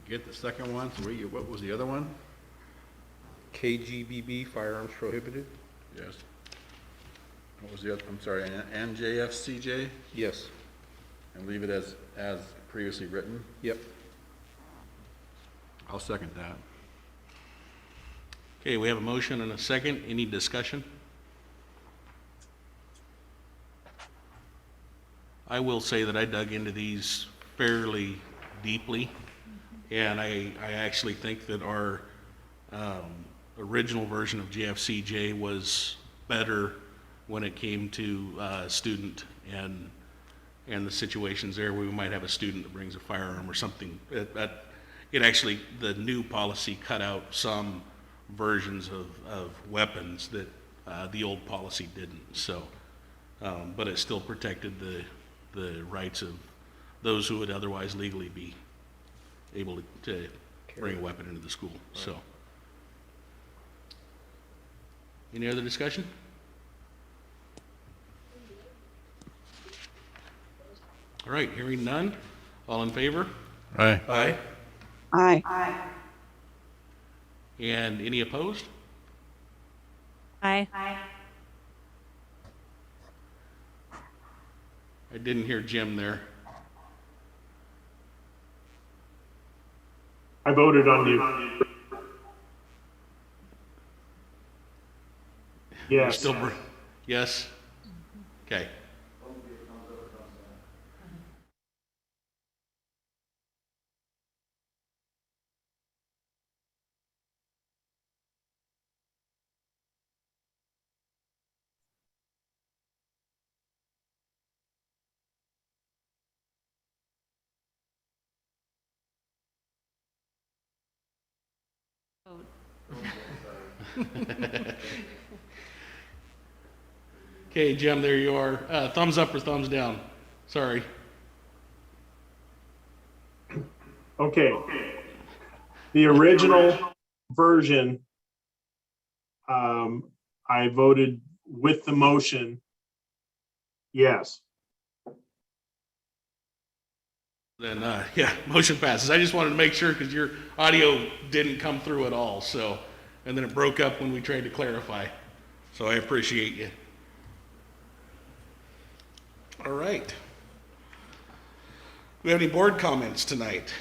Get the second one. So what was the other one?
KGBB, firearms prohibited?
Yes. What was the other? I'm sorry, and JFCJ?
Yes.
And leave it as previously written?
Yep.
I'll second that.
Okay, we have a motion and a second. Any discussion? I will say that I dug into these fairly deeply, and I actually think that our original version of JFCJ was better when it came to student and the situations there where we might have a student that brings a firearm or something. It actually, the new policy cut out some versions of weapons that the old policy didn't. So, but it still protected the rights of those who would otherwise legally be able to bring a weapon into the school. Right. So, any other discussion? All right, hearing none. All in favor?
Aye.
Aye.
Aye.
And any opposed?
Aye.
I didn't hear Jim there.
I voted on you. Yes.
Still, yes? Okay. Okay, Jim, there you are. Thumbs up or thumbs down? Sorry.
Okay. The original version, I voted with the motion, yes.
Then, yeah, motion passes. I just wanted to make sure because your audio didn't come through at all. So, and then it broke up when we tried to clarify. So I appreciate you. All right. Do we have any board comments tonight?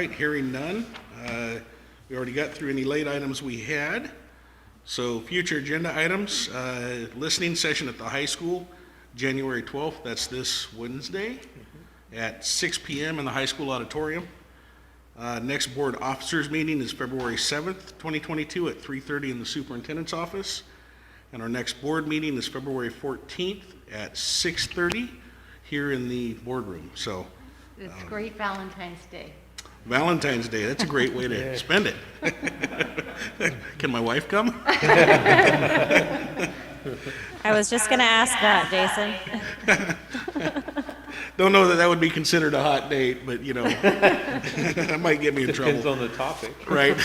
right, hearing none. We already got through any late items we had. So future agenda items, listening session at the high school, January 12th, that's this Wednesday at 6 p.m. in the high school auditorium. Next board officers meeting is February 7th, 2022 at 3:30 in the superintendent's office. And our next board meeting is February 14th at 6:30 here in the boardroom. So
It's great Valentine's Day.
Valentine's Day, that's a great way to spend it. Can my wife come?
I was just going to ask that, Jason.
Don't know that would be considered a hot date, but you know, that might get me in trouble.
Depends on the topic.
Right.